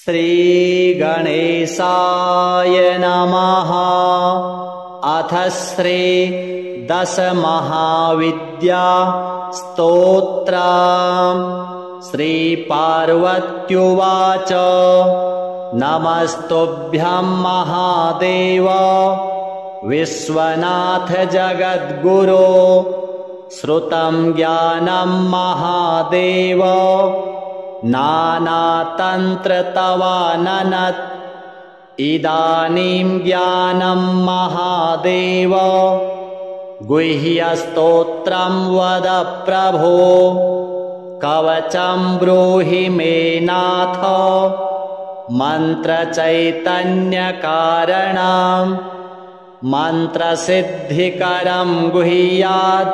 श्रीगणेशाय नमः। अथ श्री दशमहाविद्या स्तोत्रम्। श्रीपार्वत्युवाच नमस्तुभ्यं महादेव विश्वनाथ जगद्गुरो। श्रुतं ज्ञानं महादेव नानातन्त्रतवाननत्। इदानीं ज्ञानं महादेव गुह्यस्तोत्रं वद प्रभो। कवचं ब्रूहि मे नाथ मन्त्रचैतन्यकारणं। मन्त्रसिद्धिकरं गुह्यात्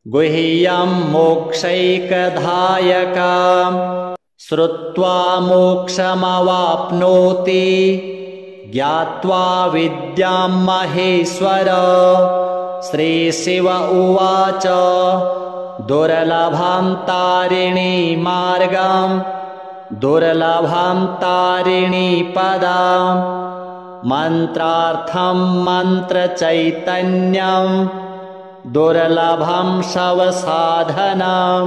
गुह्यं मोक्षैकदायकम्। श्रुत्वा मोक्षमवाप्नोति ज्ञात्वा विद्यां महेश्वर। श्रीशिव उवाच दुर्लभं तारिणीमार्गं दुर्लभं तारिणीपदं। मन्त्रार्थं मन्त्रचैतन्यं दुर्लभं शवसाधनं।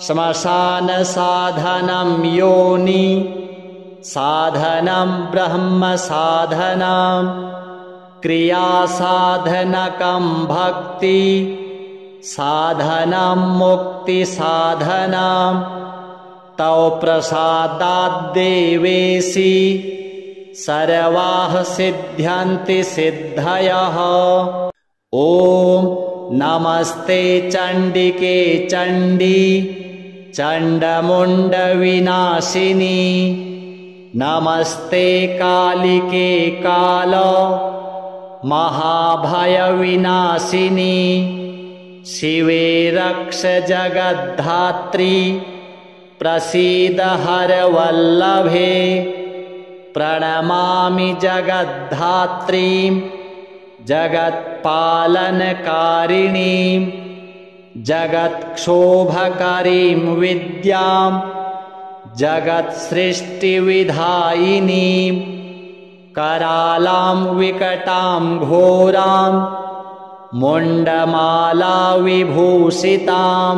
श्मशानसाधनं योनि साधनं ब्रह्मसाधनं। क्रियासाधनकं भक्ति साधनं मुक्तिसाधनं। तव प्रसादाद्देवेशि सर्वाः सिद्ध्यन्ति सिद्धयः। ॐ नमस्ते चण्डिके चण्डी चण्डमुण्डविनाशिनी। नमस्ते कालिके काल महाभयविनाशिनी। शिवे रक्ष जगद्धात्री प्रसीद हरवल्लभे। प्रणमामि जगद्धात्रीं जगत्पालनकारिणीं। जगत्क्षोभकरीं विद्यां जगत्सृष्टिविधायिनीं। करालां विकटां घोरां मुण्डमालाविभूषितां।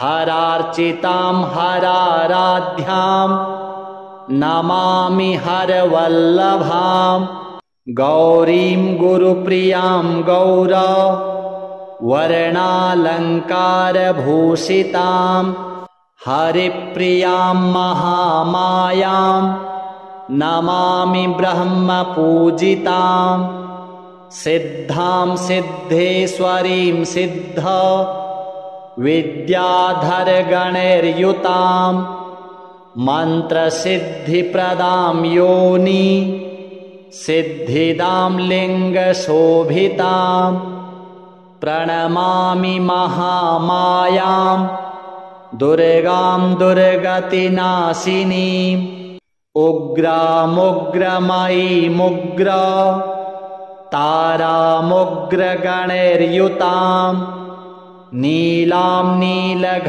हरार्चितां हराराध्यां नमामि हरवल्लभां। गौरीं गुरुप्रियां गौर वर्णालङ्कारभूषितां। हरिप्रियां महामायां नमामि ब्रह्मपूजितां। सिद्धां सिद्धेश्वरीं सिद्ध विद्याधरगणैर्युतां। मन्त्रसिद्धिप्रदां योनि सिद्धिदां लिङ्गशोभितां। प्रणमामि महामायां दुर्गां दुर्गतिनाशिनीम्। उग्रामुग्रमयीमुग्र तारामुग्रगणैर्युतां। नीलां नीलघनश्यामां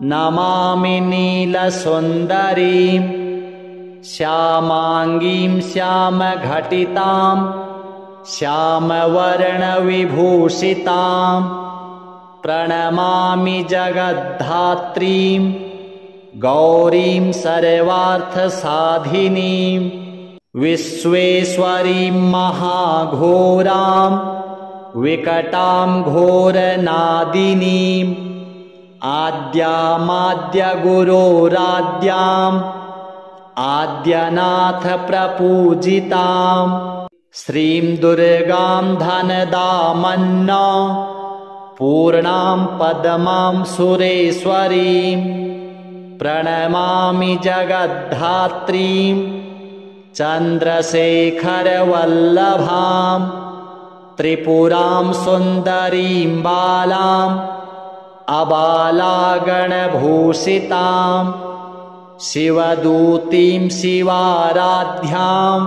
नमामि नीलसुन्दरीं। श्यामाङ्गीं श्यामघटितां श्यामवर्णविभूषितां। प्रणमामि जगद्धात्रीं गौरीं सर्वार्थसाधिनीं। विश्वेश्वरीं महाघोरां विकटां घोरनादिनीं। आद्यामाद्यगुरोराद्याम् आद्यनाथ प्रपूजितां। श्रीं दुर्गां धनदामन्न पूर्णां पद्मां सुरेश्वरीं। प्रणमामि जगद्धात्रीं चन्द्रशेखरवल्लभां। त्रिपुरां सुन्दरीं बालां अबालागणभूषितां। शिवदूतीं शिवाराध्यां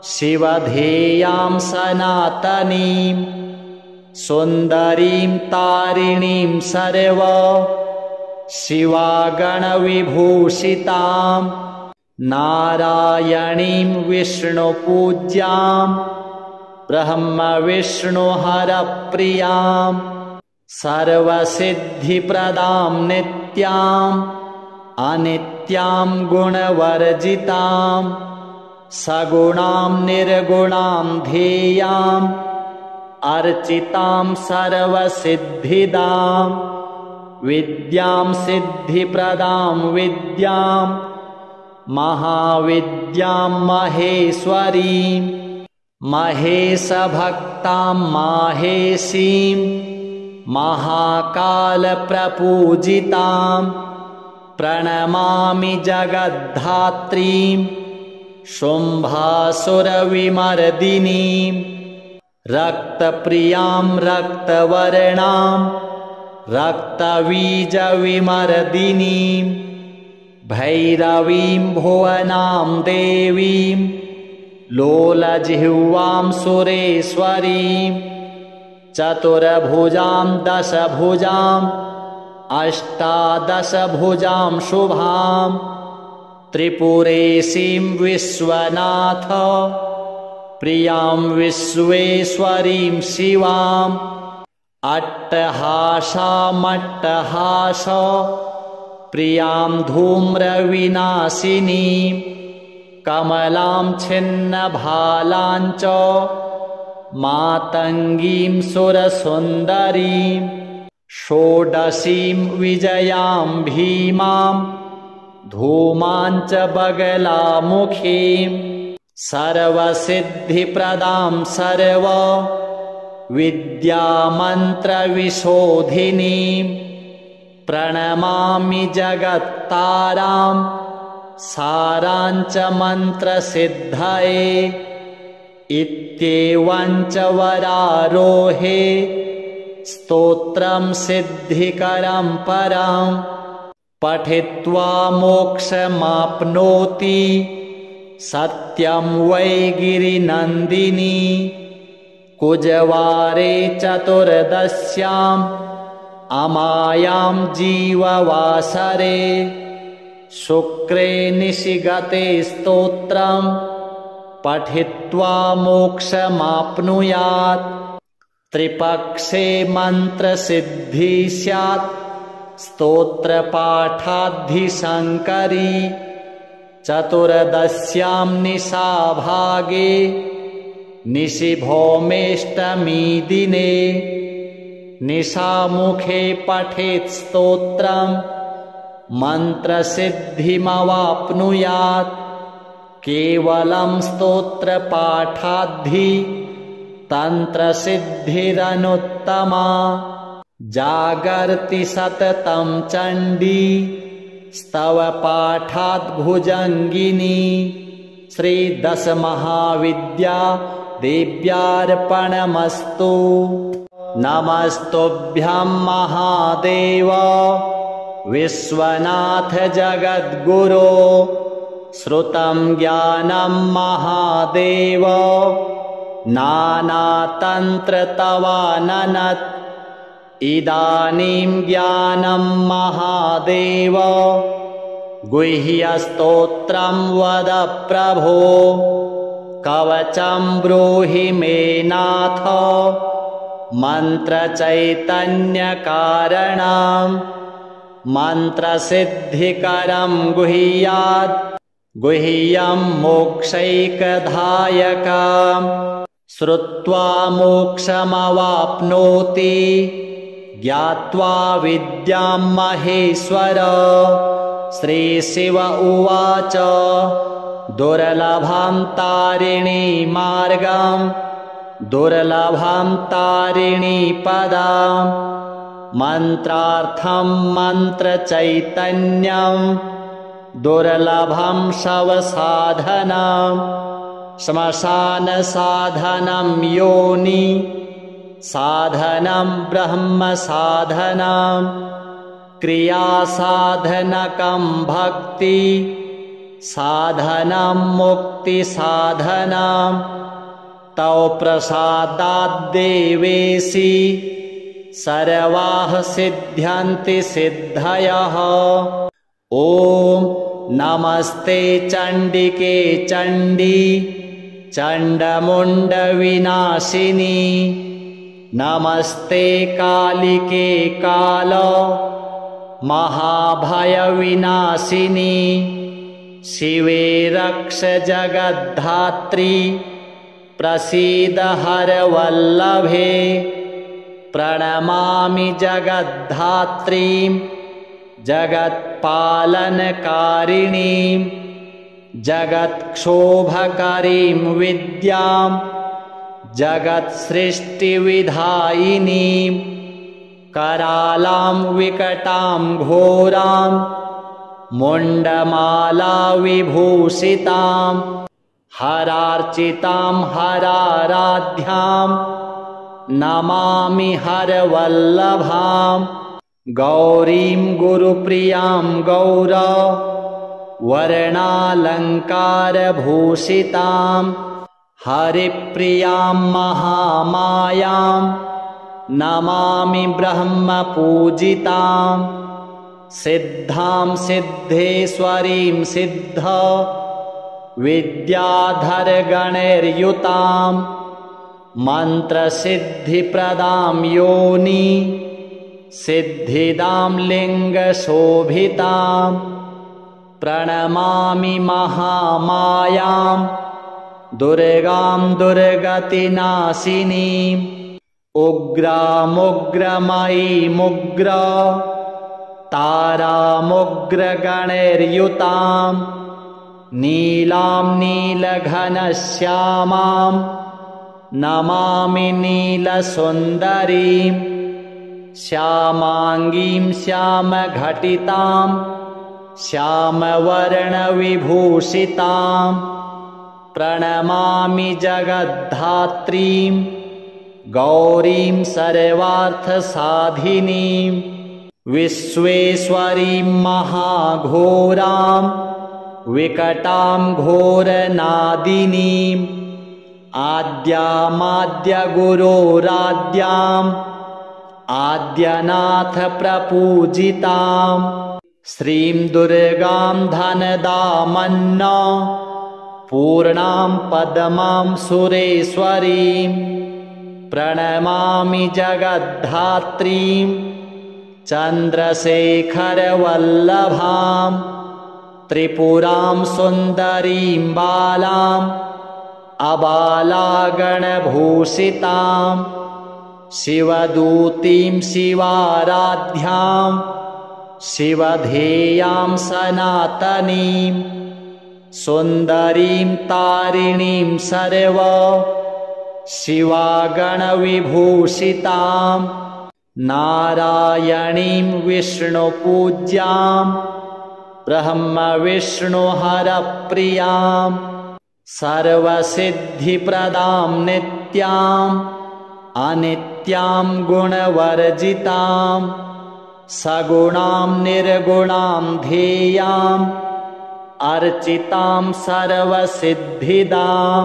शिवधेयां सनातनीं। सुन्दरीं तारिणीं सर्व शिवागणविभूषितां नारायणीं विष्णुपूज्यां ब्रह्मविष्णुहरप्रियां सर्वसिद्धिप्रदां नित्याम् अनित्यां गुणवर्जितां सगुणां निर्गुणां ध्येयाम् अर्चितां सर्वसिद्धिदां विद्यां सिद्धिप्रदां विद्यां महाविद्यां महेश्वरीं महेशभक्तां माहेशीं महाकालप्रपूजितां प्रणमामि जगद्धात्रीं शुम्भासुरविमर्दिनीं रक्तप्रियां रक्तवर्णां रक्तबीजविमर्दिनीं भैरवीं भुवनां देवीं लोलजिह्वां सुरेश्वरीं चतुर्भुजां दशभुजां अष्टादशभुजां शुभां त्रिपुरेशीं विश्वनाथ प्रियां विश्वेश्वरीं शिवां अट्टहासामट्टहास प्रियां धूम्रविनाशिनीं कमलां छिन्नभालां च मातङ्गीं सुरसुन्दरीं षोडशीं विजयां भीमां धूमां च बगलामुखीं सर्वसिद्धिप्रदां सर्व विद्यामन्त्रविशोधिनीं प्रणमामि जगत्तारां सारां च मन्त्रसिद्धये इत्येवं च वरारोहे स्तोत्रं सिद्धिकरं परं पठित्वा मोक्षमाप्नोति सत्यं वै गिरिनन्दिनी कुजवारे चतुर्दश्याम् अमायां जीववासरे शुक्रे निशिगते स्तोत्रं पठित्वा मोक्षमाप्नुयात् त्रिपक्षे मन्त्रसिद्धि स्यात् स्तोत्रपाठाद्धिशङ्करी चतुर्दश्यां निशाभागे निशिभौमेष्टमी दिने निशामुखे पठेत् स्तोत्रं मन्त्रसिद्धिमवाप्नुयात् केवलं स्तोत्रपाठाद्धि तन्त्रसिद्धिरनुत्तमा जागर्ति सततं चण्डी स्तवपाठात् भुजङ्गिनी श्रीदशमहाविद्या देव्यार्पणमस्तु। नमस्तुभ्यं महादेव विश्वनाथ जगद्गुरो श्रुतं ज्ञानं महादेव नानातन्त्र तवाननत् इदानीं ज्ञानं महादेव गुह्यस्तोत्रं वद प्रभो कवचं ब्रूहि मे नाथ मन्त्रचैतन्यकारणं मन्त्रसिद्धिकरं गुह्यात् गुह्यं मोक्षैकदायकं श्रुत्वा मोक्षमवाप्नोति ज्ञात्वा विद्यां महेश्वर। श्रीशिव उवाच दुर्लभं तारिणी मार्गं दुर्लभं तारिणी पदं मन्त्रार्थं मन्त्रचैतन्यं दुर्लभं शवसाधनं श्मशानसाधनं योनि साधनं ब्रह्मसाधनं क्रियासाधनकं भक्ति साधनं मुक्तिसाधनं तौ प्रसादाद्देवेशि सर्वाः सिद्ध्यन्ति सिद्धयः। ॐ नमस्ते चण्डिके चण्डी चण्डमुण्डविनाशिनी। नमस्ते कालिके काल महाभयविनाशिनी। शिवे रक्ष जगद्धात्री प्रसीद हरवल्लभे। प्रणमामि जगद्धात्रीं जगत्पालनकारिणीं जगत्क्षोभकरीं विद्यां जगत्सृष्टिविधायिनीं करालां विकटां घोरां मुण्डमालाविभूषितां हरार्चितां हराराध्यां नमामि हरवल्लभां। गौरीं गुरुप्रियां गौरा वर्णालङ्कारभूषितां हरिप्रियां महामायां नमामि ब्रह्मपूजितां। सिद्धां सिद्धेश्वरीं सिद्ध विद्याधरगणैर्युतां मन्त्रसिद्धिप्रदां योनि सिद्धिदां लिङ्गशोभितां। प्रणमामि महामायां दुर्गां दुर्गतिनाशिनीम् उग्रामुग्रमयीमुग्र तारामुग्रगणैर्युतां नीलां नीलघनश्यामां नमामि नीलसुन्दरीं। श्यामाङ्गीं श्यामघटितां श्यामवर्णविभूषितां प्रणमामि जगद्धात्रीं गौरीं सर्वार्थसाधिनीं। विश्वेश्वरीं महाघोरां विकटां घोरनादिनीं आद्यामाद्यगुरोराद्याम् आद्यनाथप्रपूजितां श्रीं दुर्गां धनदामन्न पूर्णां पद्मां सुरेश्वरीं। प्रणमामि जगद्धात्रीं चन्द्रशेखरवल्लभां त्रिपुरां सुन्दरीं बालां अबालागणभूषितां शिवदूतीं शिवाराध्यां शिवधेयां सनातनीं सुन्दरीं तारिणीं सर्व शिवागणविभूषितां नारायणीं विष्णुपूज्यां ब्रह्मविष्णुहरप्रियां सर्वसिद्धिप्रदां नित्यां अनित्यां गुणवर्जितां सगुणां निर्गुणां ध्येयां अर्चितां सर्वसिद्धिदां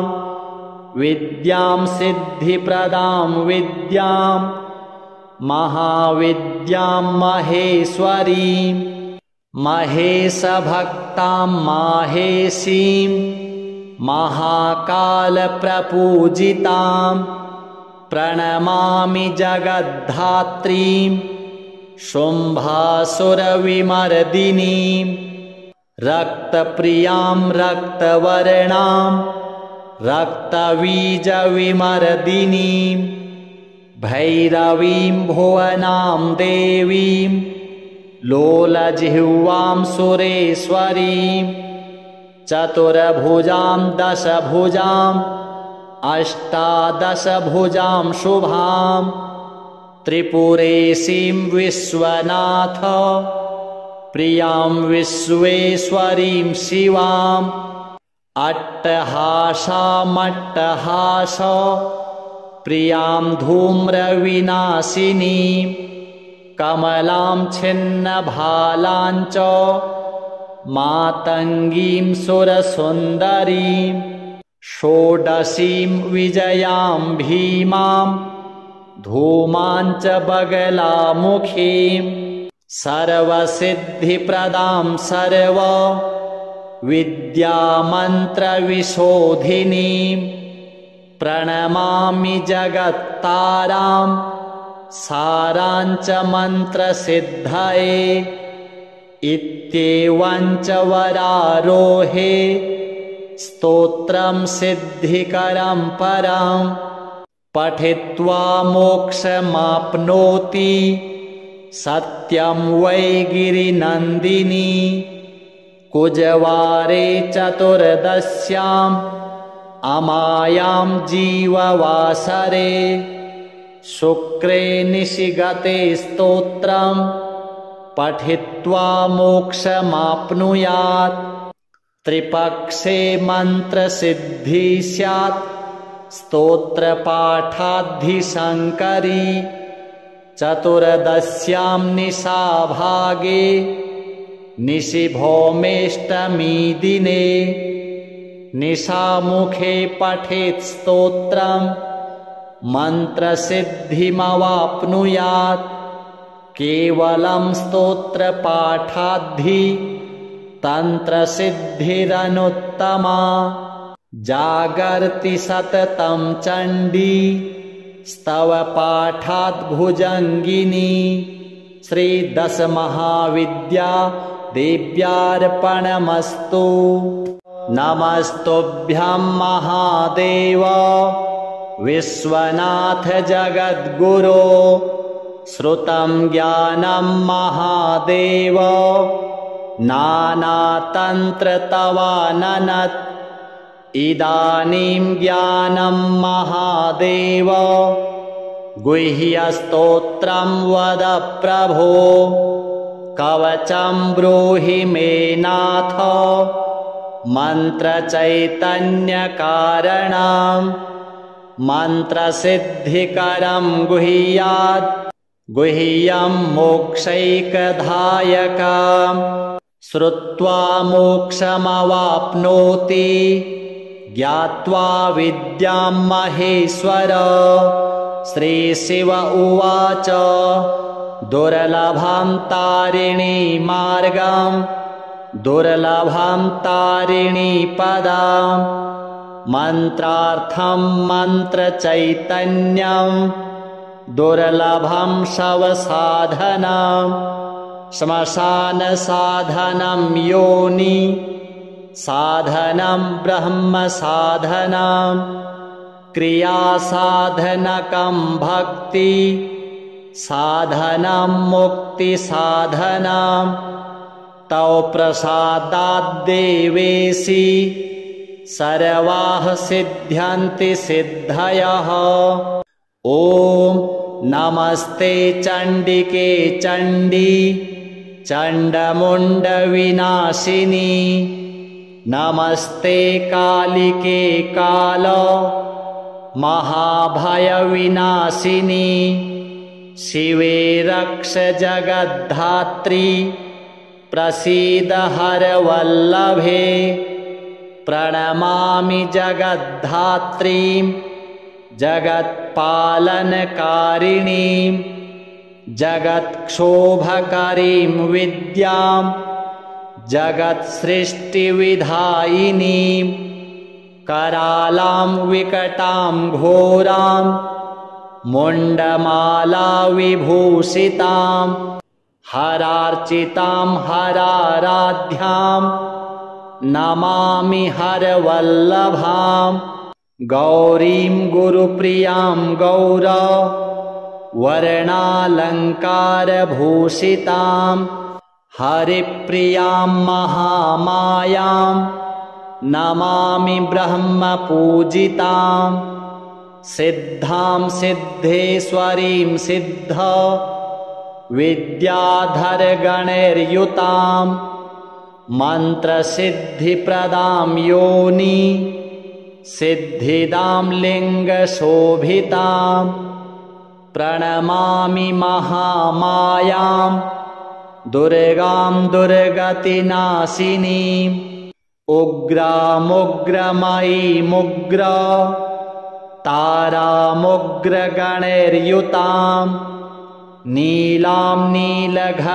विद्यां सिद्धिप्रदां विद्यां महाविद्यां महेश्वरीं महेशभक्तां माहेशीं महाकालप्रपूजितां। प्रणमामि जगद्धात्रीं शुम्भासुरविमर्दिनीं रक्तप्रियां रक्तवर्णां रक्तबीजविमर्दिनीं भैरवीं भुवनां देवीं लोलजिह्वां सुरेश्वरीं चतुर्भुजां दशभुजां अष्टादशभुजां शुभां त्रिपुरेशीं विश्वनाथ प्रियां विश्वेश्वरीं शिवां अट्टहासामट्टहास प्रियां धूम्रविनाशिनीं कमलां छिन्नभालां च मातङ्गीं सुरसुन्दरीं षोडशीं विजयां भीमां धूमाञ्च बगलामुखीं सर्वसिद्धिप्रदां सर्व विद्यामन्त्रविशोधिनीं प्रणमामि जगत्तारां साराञ्च मन्त्रसिद्धये इत्येवञ्च वरारोहे स्तोत्रं सिद्धिकरं परं पठित्वा मोक्षमाप्नोति सत्यं वै गिरिनन्दिनी कुजवारे चतुर्दश्याम् अमायां जीववासरे शुक्रे निशिगते स्तोत्रं पठित्वा मोक्षमाप्नुयात् त्रिपक्षे मन्त्रसिद्धि स्यात् स्तोत्रपाठाद्धिशङ्करी चतुर्दश्यां निशाभागे निशिभौमेष्टमी दिने निशामुखे पठेत् स्तोत्रं मन्त्रसिद्धिमवाप्नुयात् केवलं स्तोत्रपाठाद्धि तन्त्रसिद्धिरनुत्तमा जागर्ति सततं चण्डी स्तवपाठाद्भुजङ्गिनी श्रीदशमहाविद्या देव्यार्पणमस्तु। नमस्तुभ्यं महादेव विश्वनाथ जगद्गुरो श्रुतं ज्ञानं महादेव नानातन्त्र तवाननत् इदानीं ज्ञानं महादेव गुह्यस्तोत्रं वद प्रभो कवचं ब्रूहि मे नाथ मन्त्रचैतन्यकारणं मन्त्रसिद्धिकरं गुह्यात् गुह्यं मोक्षैकदायकं श्रुत्वा मोक्षमवाप्नोति ज्ञात्वा विद्यां महेश्वर श्रीशिव उवाच दुर्लभं तारिणी मार्गं दुर्लभं तारिणी पदं मन्त्रार्थं मन्त्रचैतन्यं दुर्लभं शवसाधनं श्मशानसाधनं योनि साधनं ब्रह्मसाधनं क्रियासाधनकं भक्ति साधनं मुक्तिसाधनं तौ प्रसादाद्देवेशि सर्वाः सिद्ध्यन्ति सिद्धयः। ॐ नमस्ते चण्डिके चण्डी चण्डमुण्डविनाशिनी नमस्ते कालिके काल महाभयविनाशिनी शिवे रक्ष जगद्धात्री प्रसीद हरवल्लभे प्रणमामि जगद्धात्रीं जगत्पालनकारिणीं जगत्क्षोभकरीं विद्यां जगत्सृष्टिविधायिनीं करालां विकटां घोरां मुण्डमालाविभूषितां हरार्चितां हराराध्यां नमामि हरवल्लभां गौरीं गुरुप्रियां गौर वर्णालङ्कारभूषितां हरिप्रियां महामायां नमामि ब्रह्मपूजितां सिद्धां सिद्धेश्वरीं सिद्ध विद्याधरगणैर्युतां मन्त्रसिद्धिप्रदां योनि सिद्धिदां लिङ्गशोभितां प्रणमामि महामायां दुर्गां दुर्गतिनाशिनीं उग्रामुग्रमयीमुग्र तारामुग्रगणैर्युतां नीलां नीलघनश्यामां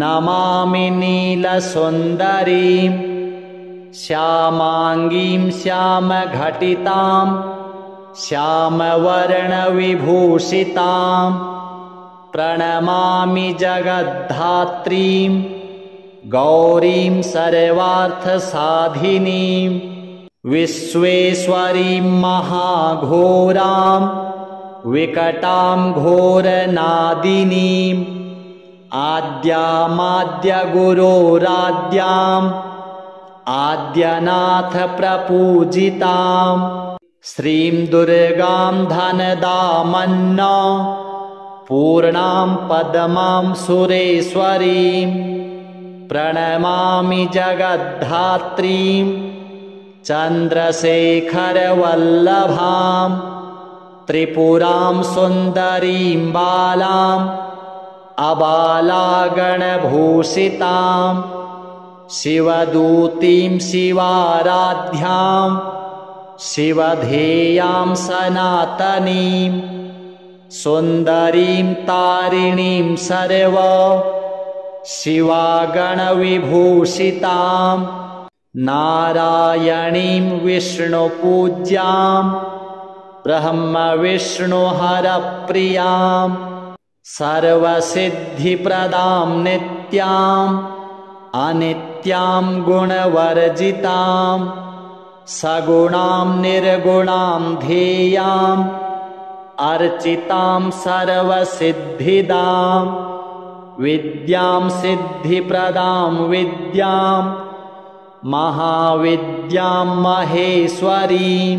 नमामि नीलसुन्दरीं श्यामाङ्गीं श्यामघटितां श्यामवर्णविभूषितां प्रणमामि जगद्धात्रीं गौरीं सर्वार्थसाधिनीं विश्वेश्वरीं महाघोरां विकटां घोरनादिनीं आद्यामाद्यगुरोराद्याम् आद्यनाथ प्रपूजितां श्रीं दुर्गां धनदामन्ना पूर्णां पद्मां सुरेश्वरीं प्रणमामि जगद्धात्रीं चन्द्रशेखरवल्लभां त्रिपुरां सुन्दरीं बालां अबालागणभूषितां शिवदूतीं शिवाराध्यां शिवधेयां सनातनीं सुन्दरीं तारिणीं सर्व शिवागणविभूषितां नारायणीं विष्णुपूज्यां ब्रह्मविष्णुहरप्रियां सर्वसिद्धिप्रदां नित्याम् अनित्यां गुणवर्जितां सगुणां निर्गुणां ध्येयाम् अर्चितां सर्वसिद्धिदां विद्यां सिद्धिप्रदां विद्यां महाविद्यां महेश्वरीं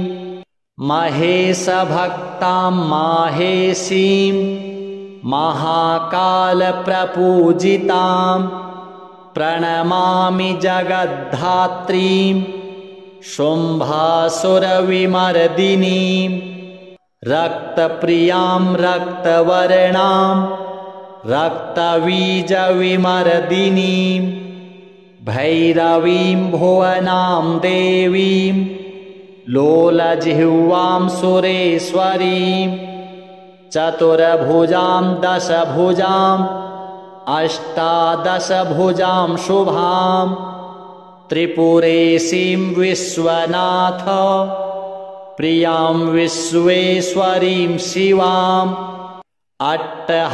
महेशभक्तां माहेशीं महाकालप्रपूजितां प्रणमामि जगद्धात्रीं शुम्भासुरविमर्दिनीं रक्तप्रियां रक्तवर्णां रक्तबीजविमर्दिनीं भैरवीं भुवनां देवीं लोलजिह्वां सुरेश्वरीं चतुर्भुजां दशभुजां अष्टादशभुजां शुभां त्रिपुरेशीं विश्वनाथ प्रियां विश्वेश्वरीं शिवां अट्टहासामट्टहास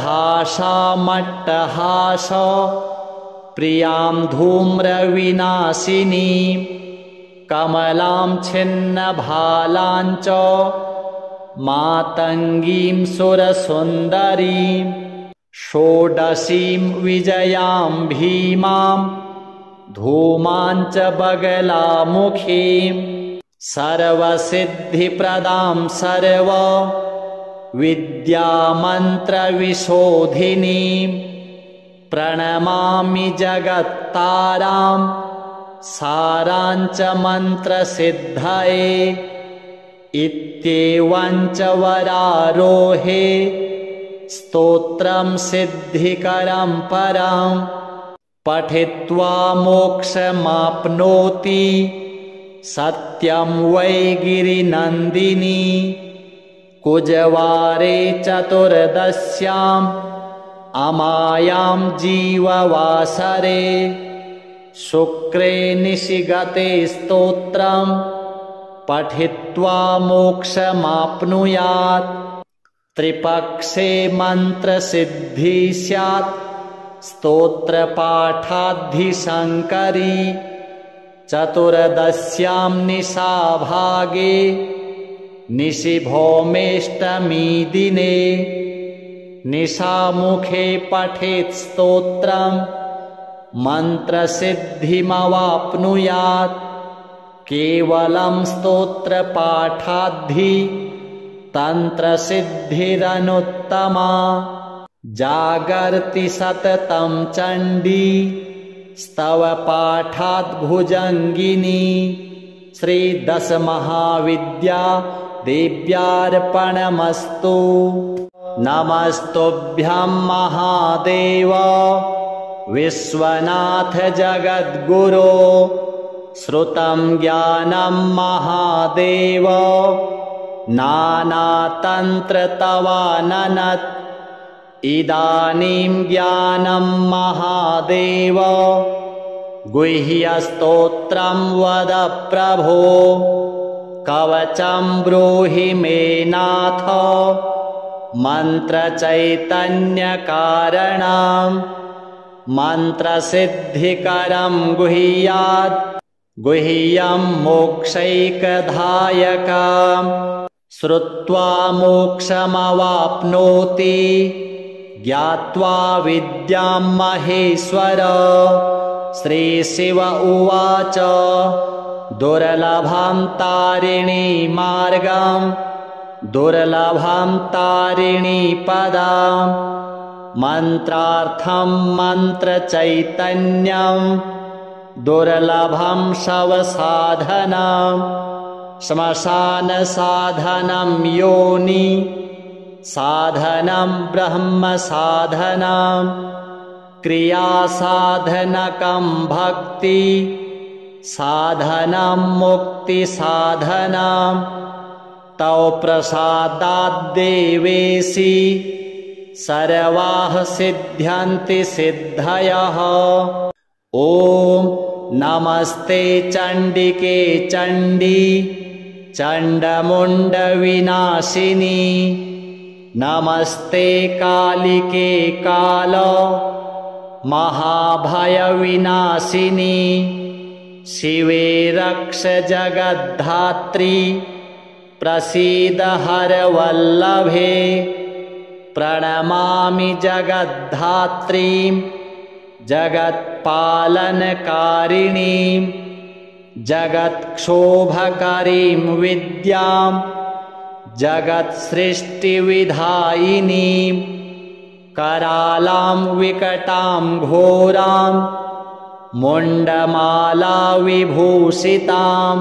प्रियां धूम्रविनाशिनीं कमलां छिन्नभालां च मातङ्गीं सुरसुन्दरीं षोडशीं विजयां भीमां धूमां च बगलामुखीं सर्वसिद्धिप्रदां सर्व विद्यामन्त्रविशोधिनीं प्रणमामि जगत्तारां सारां च मन्त्रसिद्धये इत्येवं च वरारोहे स्तोत्रं सिद्धिकरं परं पठित्वा मोक्षमाप्नोति सत्यं वै गिरिनन्दिनी कुजवारे चतुर्दश्याम् अमायां जीववासरे शुक्रे निशिगते स्तोत्रं पठित्वा मोक्षमाप्नुयात् त्रिपक्षे मन्त्रसिद्धि स्यात् स्तोत्रपाठाद्धिशङ्करी चतुर्दश्यां निशाभागे निशिभौमेष्टमी दिने निशामुखे पठेत् स्तोत्रं मन्त्रसिद्धिमवाप्नुयात् केवलं स्तोत्रपाठाद्धि तन्त्रसिद्धिरनुत्तमा जागर्ति सततं चण्डी स्तवपाठात् भुजङ्गिनी श्रीदशमहाविद्या देव्यार्पणमस्तु। नमस्तुभ्यं महादेव विश्वनाथ जगद्गुरो श्रुतं ज्ञानं महादेव नानातन्त्रतवाननत् इदानीं ज्ञानं महादेव गुह्यस्तोत्रं वद प्रभो कवचं ब्रूहि मे नाथ मन्त्रचैतन्यकारणं मन्त्रसिद्धिकरं गुह्यात् गुह्यं मोक्षैकदायकं श्रुत्वा मोक्षमवाप्नोति ज्ञात्वा विद्यां महेश्वर श्रीशिव उवाच दुर्लभं तारिणी मार्गं दुर्लभं तारिणी पदं मन्त्रार्थं मन्त्रचैतन्यं दुर्लभं शवसाधनं श्मशानसाधनं योनि साधनं ब्रह्मसाधनं क्रियासाधनकं भक्ति साधनं मुक्तिसाधनं तौ प्रसादाद्देवेशि सर्वाः सिद्ध्यन्ति सिद्धयः। ॐ नमस्ते चण्डिके चण्डी चण्डमुण्डविनाशिनी नमस्ते कालिके काल महाभयविनाशिनी शिवे रक्ष जगद्धात्री प्रसीद हरवल्लभे प्रणमामि जगद्धात्रीं जगत्पालनकारिणीं जगत्क्षोभकरीं विद्यां जगत्सृष्टिविधायिनीं करालां विकटां घोरां मुण्डमाला विभूषितां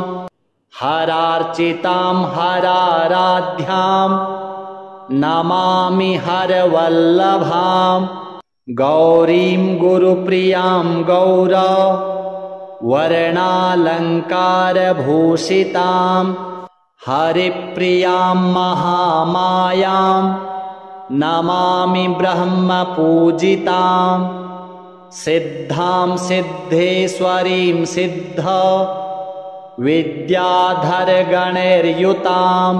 हरार्चितां हराराध्यां नमामि हरवल्लभां गौरीं गुरुप्रियां गौर वर्णालङ्कारभूषितां हरिप्रियां महामायां नमामि ब्रह्मपूजितां सिद्धां सिद्धेश्वरीं सिद्ध विद्याधरगणैर्युतां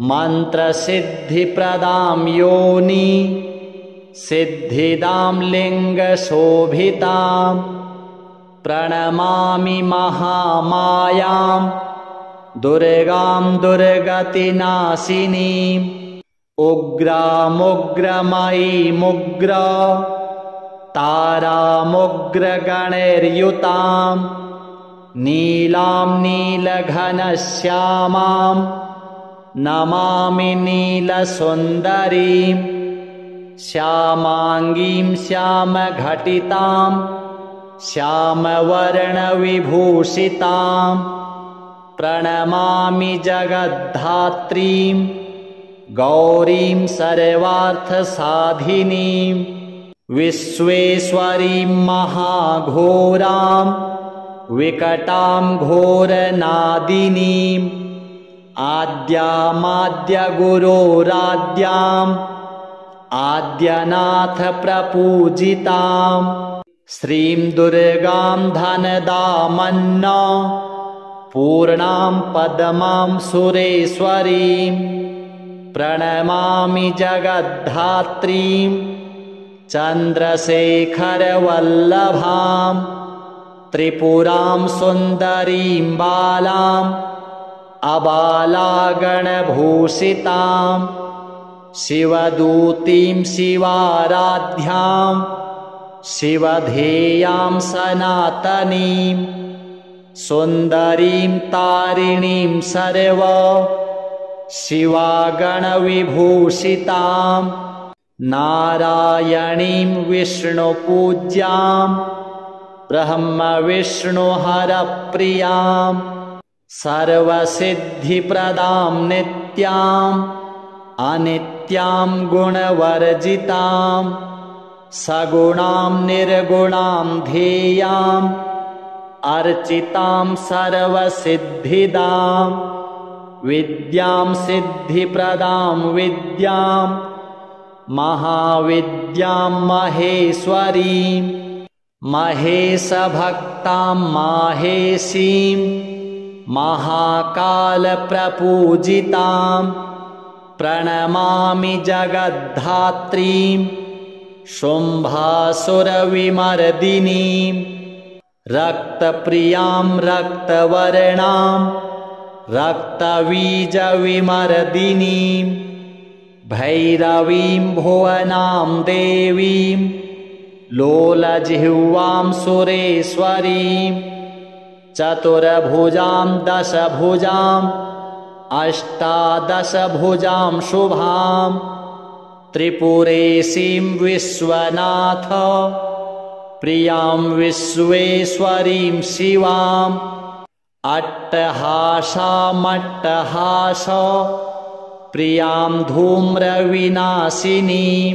मन्त्रसिद्धिप्रदां योनि सिद्धिदां लिङ्गशोभितां प्रणमामि महामायां दुर्गां दुर्गतिनाशिनीं उग्रामुग्रमयीमुग्र तारामुग्रगणैर्युतां नीलां नीलघनश्यामां नमामि नीलसुन्दरीं श्यामाङ्गीं श्यामघटितां श्यामवर्णविभूषितां प्रणमामि जगद्धात्रीं गौरीं सर्वार्थसाधिनीं विश्वेश्वरीं महाघोरां विकटां घोरनादिनीं आद्यामाद्यगुरोराद्याम् आद्यनाथप्रपूजितां श्रीं दुर्गां धनदामन्न पूर्णां पद्मां सुरेश्वरीं प्रणमामि जगद्धात्रीं चन्द्रशेखरवल्लभां त्रिपुरां सुन्दरीं बालां अबालागणभूषितां शिवदूतीं शिवाराध्यां शिवधेयां सनातनीं सुन्दरीं तारिणीं सर्व शिवागणविभूषितां नारायणीं विष्णुपूज्यां ब्रह्मविष्णुहरप्रियां सर्वसिद्धिप्रदां नित्याम् अनित्यां गुणवर्जितां सगुणां निर्गुणां ध्येयां अर्चितां सर्वसिद्धिदां विद्यां सिद्धिप्रदां विद्यां महाविद्यां महेश्वरीं महेशभक्तां माहेशीं महाकालप्रपूजितां प्रणमामि जगद्धात्रीं शुम्भासुरविमर्दिनीं रक्तप्रियां रक्तवर्णां रक्तबीजविमर्दिनीं भैरवीं भुवनां देवीं लोलजिह्वां सुरेश्वरीं चतुर्भुजां दशभुजां अष्टादशभुजां शुभां त्रिपुरेशीं विश्वनाथ प्रियां विश्वेश्वरीं शिवां अट्टहासामट्टहास प्रियां धूम्रविनाशिनीं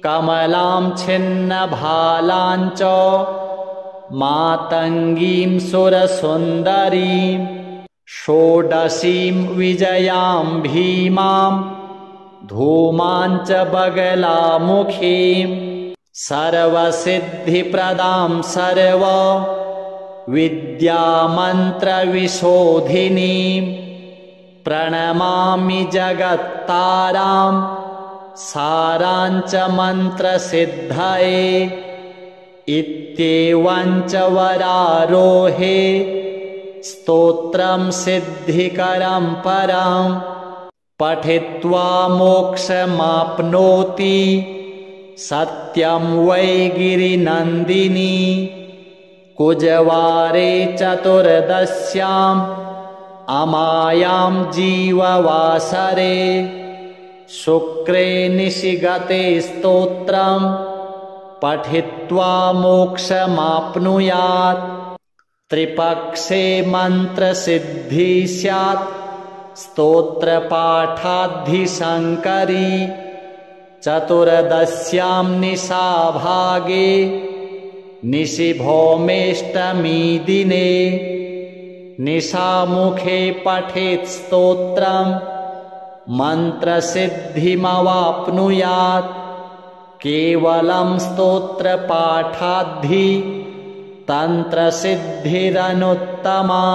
कमलां छिन्नभालां च मातङ्गीं सुरसुन्दरीं षोडशीं विजयां भीमां धूमां च बगलामुखीं सर्वसिद्धिप्रदां सर्व विद्यामन्त्रविशोधिनीं प्रणमामि जगत्तारां साराञ्च मन्त्रसिद्धये इत्येवञ्च वरारोहे स्तोत्रं सिद्धिकरं परं पठित्वा मोक्षमाप्नोति सत्यं वै गिरिनन्दिनी कुजवारे चतुर्दश्याम् अमायां जीववासरे शुक्रे निशिगते स्तोत्रं पठित्वा मोक्षमाप्नुयात् त्रिपक्षे मन्त्रसिद्धि स्यात् स्तोत्रपाठाद्धिशङ्करी चतुर्दश्यां निशाभागे निशिभौमेष्टमी दिने निशामुखे पठेत् स्तोत्रं मन्त्रसिद्धिमवाप्नुयात् केवलं स्तोत्रपाठाद्धि तन्त्रसिद्धिरनुत्तमा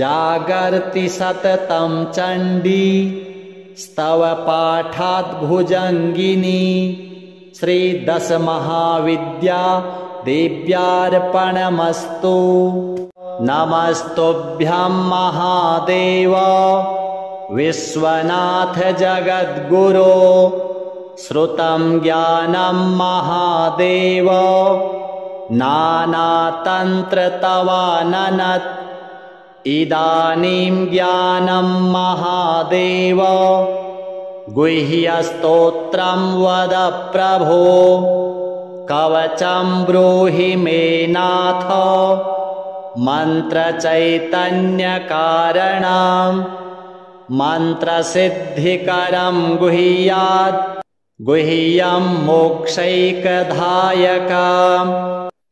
जागर्ति सततं चण्डी स्तवपाठात् भुजङ्गिनी श्रीदशमहाविद्या देव्यार्पणमस्तु। नमस्तुभ्यं महादेव विश्वनाथ जगद्गुरो श्रुतं ज्ञानं महादेव नानातन्त्र तवाननत् इदानीं ज्ञानं महादेव गुह्यस्तोत्रं वद प्रभो कवचं ब्रूहि मे नाथ मन्त्रचैतन्यकारणं मन्त्रसिद्धिकरं गुह्यात् गुह्यं मोक्षैकदायकं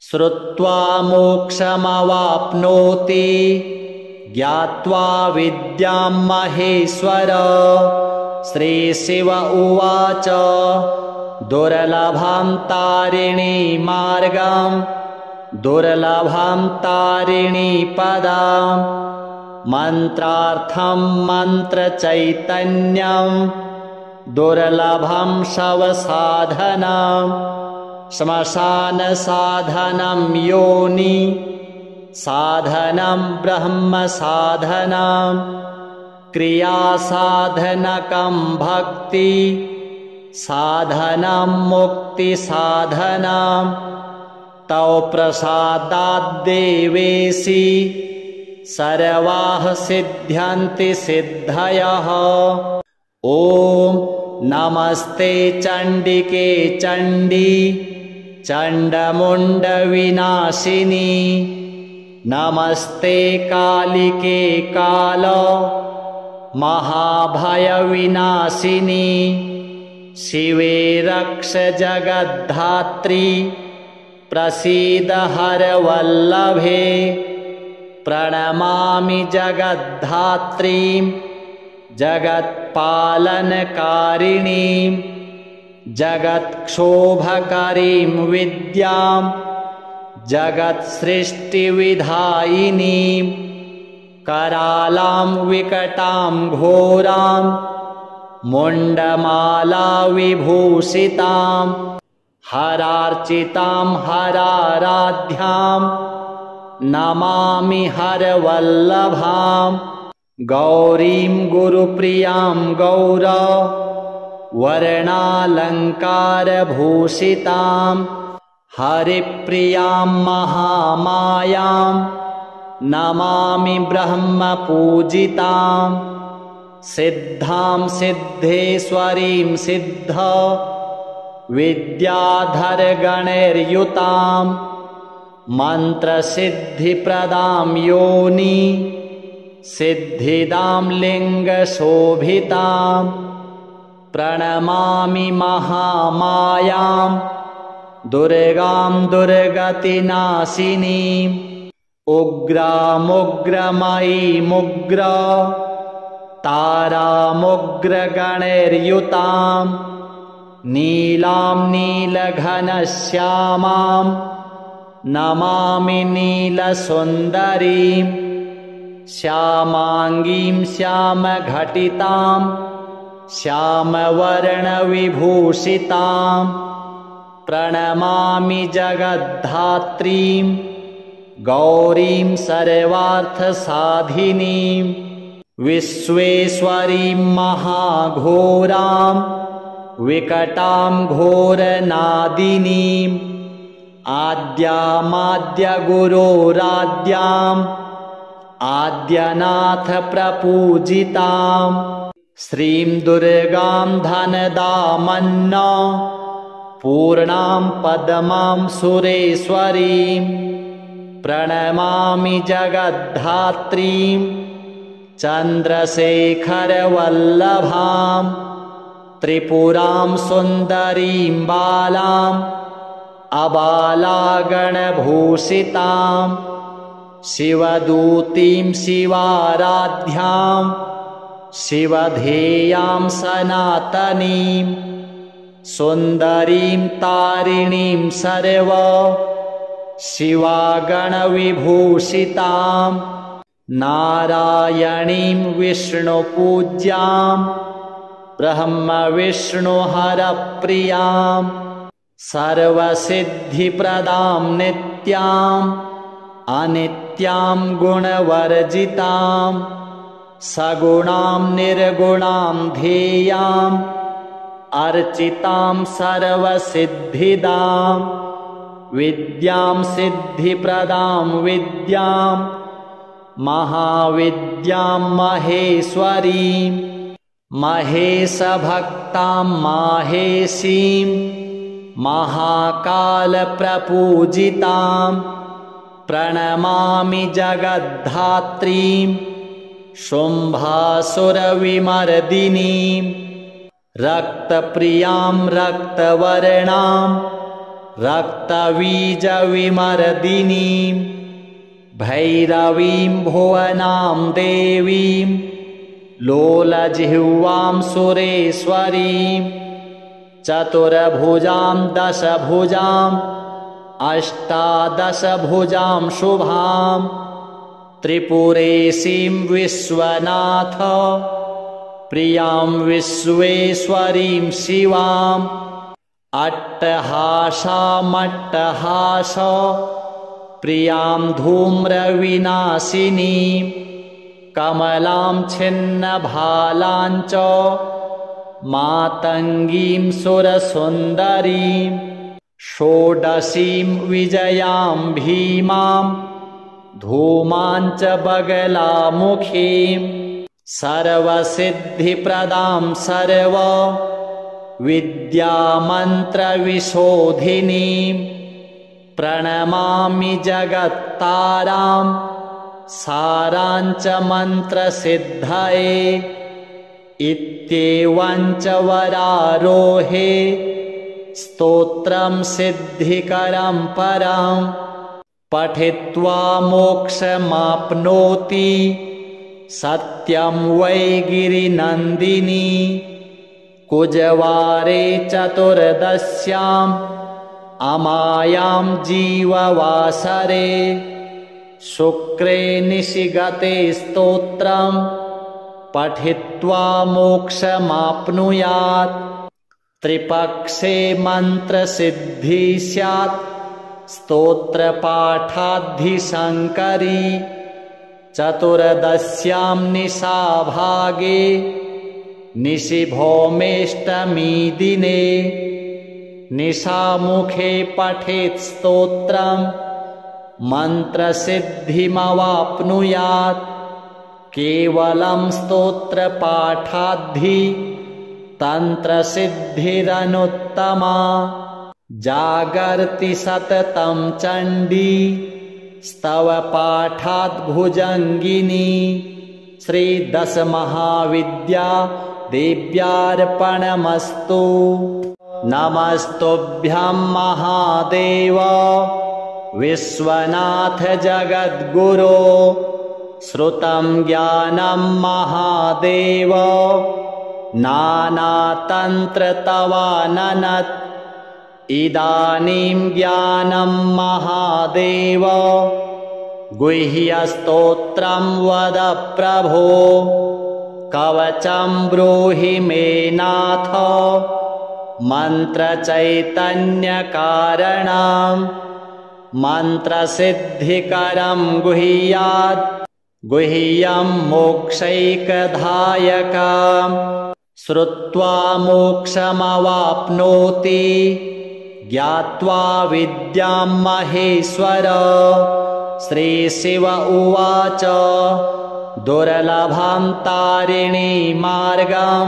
श्रुत्वा मोक्षमवाप्नोति ज्ञात्वा विद्यां महेश्वर। श्रीशिव उवाच दुर्लभं तारिणी मार्गं दुर्लभं तारिणी पदं मन्त्रार्थं मन्त्रचैतन्यं दुर्लभं शवसाधनं श्मशानसाधनं योनि साधनं ब्रह्मसाधनं क्रियासाधनकं भक्ति साधनं मुक्तिसाधनं तौ प्रसादाद्देवेशि सर्वाः सिद्ध्यन्ति सिद्धयः। ॐ नमस्ते चण्डिके चण्डी चण्डमुण्डविनाशिनी नमस्ते कालिके काल महाभयविनाशिनी शिवे रक्ष जगद्धात्री प्रसीद हरवल्लभे प्रणमामि जगद्धात्रीं जगत्पालनकारिणीं जगत्क्षोभकरीं विद्यां जगत्सृष्टिविधायिनीं करालां विकटां घोरां मुण्डमालाविभूषितां हरार्चितां हराराध्यां नमामि हरवल्लभां गौरीं गुरुप्रियां वर्णालङ्कारभूषितां हरिप्रियां महामायां नमामि ब्रह्मपूजितां सिद्धां सिद्धेश्वरीं सिद्ध विद्याधरगणैर्युतां मन्त्रसिद्धिप्रदां योनि सिद्धिदां लिङ्गशोभितां प्रणमामि महामायां दुर्गां दुर्गतिनाशिनीम् उग्रामुग्रमयीमुग्र तारामुग्रगणैर्युतां नीलां नीलघनश्यामां नमामि नीलसुन्दरीं श्यामाङ्गीं श्यामघटितां श्यामवर्णविभूषितां प्रणमामि जगद्धात्रीं गौरीं सर्वार्थसाधिनीं विश्वेश्वरीं महाघोरां विकटां घोरनादिनीं आद्यामाद्यगुरोराद्याम् आद्यनाथप्रपूजितां श्रीं दुर्गां धनदामन्न पूर्णां पद्मां सुरेश्वरीं प्रणमामि जगद्धात्रीं चन्द्रशेखरवल्लभां त्रिपुरां सुन्दरीं बालां अबालागणभूषितां शिवदूतीं शिवाराध्यां शिवधेयां सनातनीं सुन्दरीं तारिणीं सर्व शिवागणविभूषितां नारायणीं विष्णुपूज्यां ब्रह्मविष्णुहरप्रियां सर्वसिद्धिप्रदां नित्याम् अनित्यां गुणवर्जितां सगुणां निर्गुणां ध्येयां अर्चितां सर्वसिद्धिदां विद्यां सिद्धिप्रदां विद्यां महाविद्यां महेश्वरीं महेशभक्तां माहेशीं महाकालप्रपूजितां प्रणमामि जगद्धात्रीं शुम्भासुरविमर्दिनीं रक्तप्रियां रक्तवर्णां रक्तबीजविमर्दिनीं भैरवीं भुवनां देवीं लोलजिह्वां सुरेश्वरीं चतुर्भुजां दशभुजां अष्टादशभुजां शुभां त्रिपुरेशीं विश्वनाथ प्रियां विश्वेश्वरीं शिवां अट्टहासामट्टहास प्रियां धूम्रविनाशिनीं कमलां छिन्नभालां च मातङ्गीं सुरसुन्दरीं षोडशीं विजयां भीमां धूमां च बगलामुखीं सर्वसिद्धिप्रदां सर्व विद्यामन्त्रविशोधिनीं प्रणमामि जगत्तारां साराञ्च मन्त्रसिद्धये इत्येवं च वरारोहे स्तोत्रं सिद्धिकरं परं पठित्वा मोक्षमाप्नोति सत्यं वै गिरिनन्दिनी कुजवारे चतुर्दश्याम् अमायां जीववासरे शुक्रे निशिगते स्तोत्रं पठित्वा मोक्षमाप्नुयात् त्रिपक्षे मन्त्रसिद्धि स्यात् स्तोत्रपाठाद्धिशङ्करी चतुर्दश्यां निशाभागे निशिभौमेष्टमी दिने निशामुखे पठेत् स्तोत्रं मन्त्रसिद्धिमवाप्नुयात् केवलं स्तोत्रपाठाद्धि तन्त्रसिद्धिरनुत्तमा जागर्ति सततं चण्डी स्तवपाठात् भुजङ्गिनी श्रीदशमहाविद्या देव्यार्पणमस्तु। नमस्तुभ्यं महादेव विश्वनाथ जगद्गुरो श्रुतं ज्ञानं महादेव नानातन्त्र तवाननत् इदानीं ज्ञानं महादेव गुह्यस्तोत्रं वद प्रभो कवचं ब्रूहि मे नाथ मन्त्रचैतन्यकारणं मन्त्रसिद्धिकरं गुह्यात् गुह्यं मोक्षैकदायकं श्रुत्वा मोक्षमवाप्नोति ज्ञात्वा विद्यां महेश्वर श्रीशिव उवाच दुर्लभं तारिणी मार्गं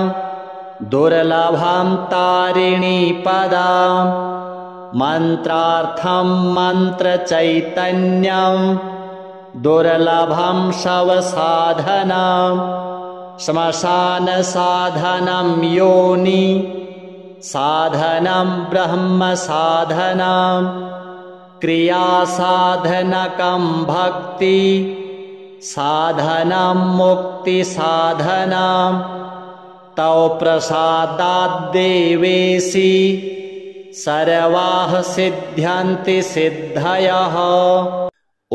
दुर्लभं तारिणी पदं मन्त्रार्थं मन्त्रचैतन्यं दुर्लभं शवसाधनं श्मशानसाधनं योनि साधनं ब्रह्मसाधनं क्रियासाधनकं भक्ति साधनं मुक्तिसाधनं तौ प्रसादाद्देवेशि सर्वाः सिद्ध्यन्ति सिद्धयः। ॐ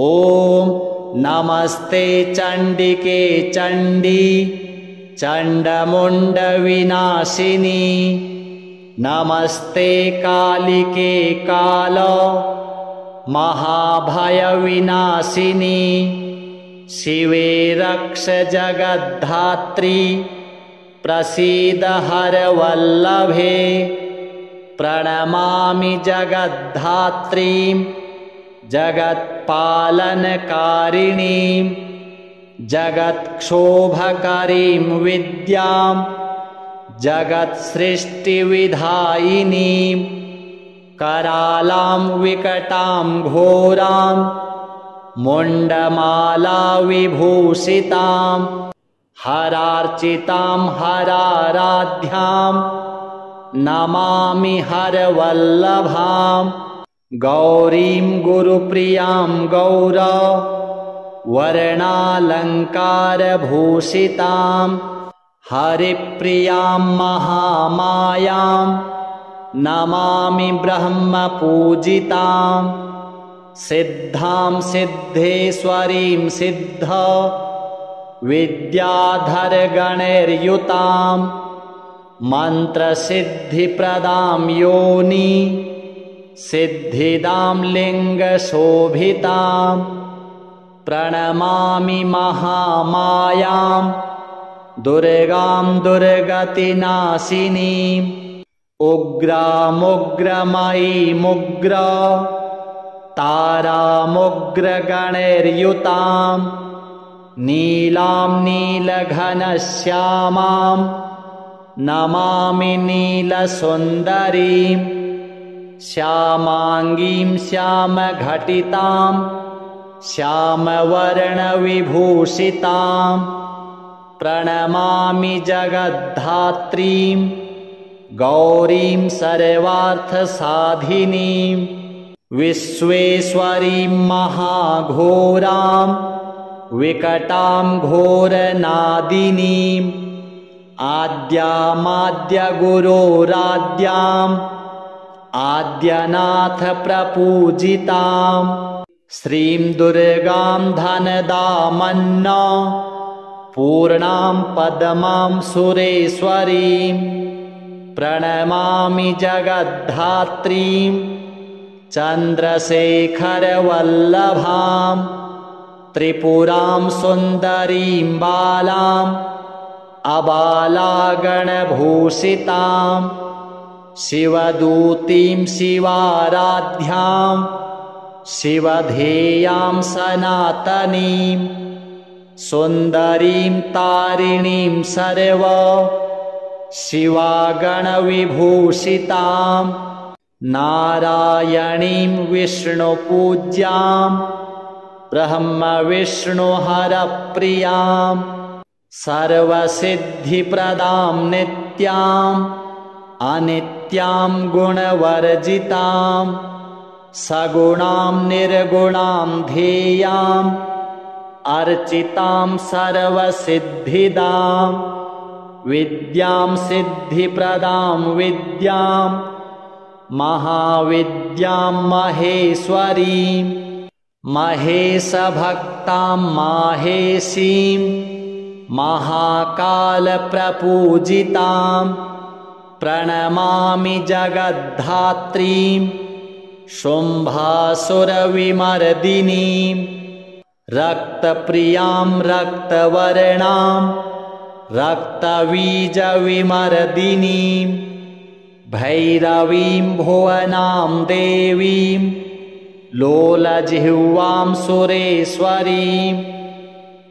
नमस्ते चण्डिके चण्डी चण्डमुण्डविनाशिनी नमस्ते कालिके काल महाभयविनाशिनी शिवे रक्ष जगद्धात्री प्रसीद हरवल्लभे प्रणमामि जगद्धात्रीं जगत्पालनकारिणीं जगत्क्षोभकरीं विद्यां जगत्सृष्टिविधायिनीं करालां विकटां घोरां मुण्डमालाविभूषितां हरार्चितां हराराध्यां नमामि हरवल्लभां गौरीं गुरुप्रियां गौर वर्णालङ्कारभूषितां हरिप्रियां महामायां नमामि ब्रह्मपूजितां सिद्धां सिद्धेश्वरीं सिद्ध विद्याधरगणैर्युतां मन्त्रसिद्धिप्रदां योनि सिद्धिदां लिङ्गशोभितां प्रणमामि महामायां दुर्गां दुर्गतिनाशिनीम् उग्रामुग्रमयीमुग्र तारामुग्रगणैर्युतां नीलां नीलघनश्यामां नमामि नीलसुन्दरीं श्यामाङ्गीं श्यामघटितां श्यामवर्णविभूषितां प्रणमामि जगद्धात्रीं गौरीं सर्वार्थसाधिनीं विश्वेश्वरीं महाघोरां विकटां घोरनादिनीम् आद्यामाद्यगुरोराद्याम् आद्यनाथ प्रपूजितां श्रीं दुर्गां धनदामन्ना पूर्णां पद्मां सुरेश्वरीं प्रणमामि जगद्धात्रीं चन्द्रशेखरवल्लभां त्रिपुरां सुन्दरीं बालां अबालागणभूषितां शिवदूतीं शिवाराध्यां शिवधेयां सनातनीं सुन्दरीं तारिणीं सर्व शिवागणविभूषितां नारायणीं विष्णुपूज्यां ब्रह्मविष्णुहरप्रियां सर्वसिद्धिप्रदां नित्याम् अनित्यां गुणवर्जितां सगुणां निर्गुणां ध्येयाम् अर्चितां सर्वसिद्धिदां विद्यां सिद्धिप्रदां विद्यां महाविद्यां महेश्वरीं महेशभक्तां माहेशीं महाकालप्रपूजितां प्रणमामि जगद्धात्रीं शुम्भासुरविमर्दिनीं रक्तप्रियां रक्तवर्णां रक्तबीजविमर्दिनीं भैरवीं भुवनां देवीं लोलजिह्वां सुरेश्वरीं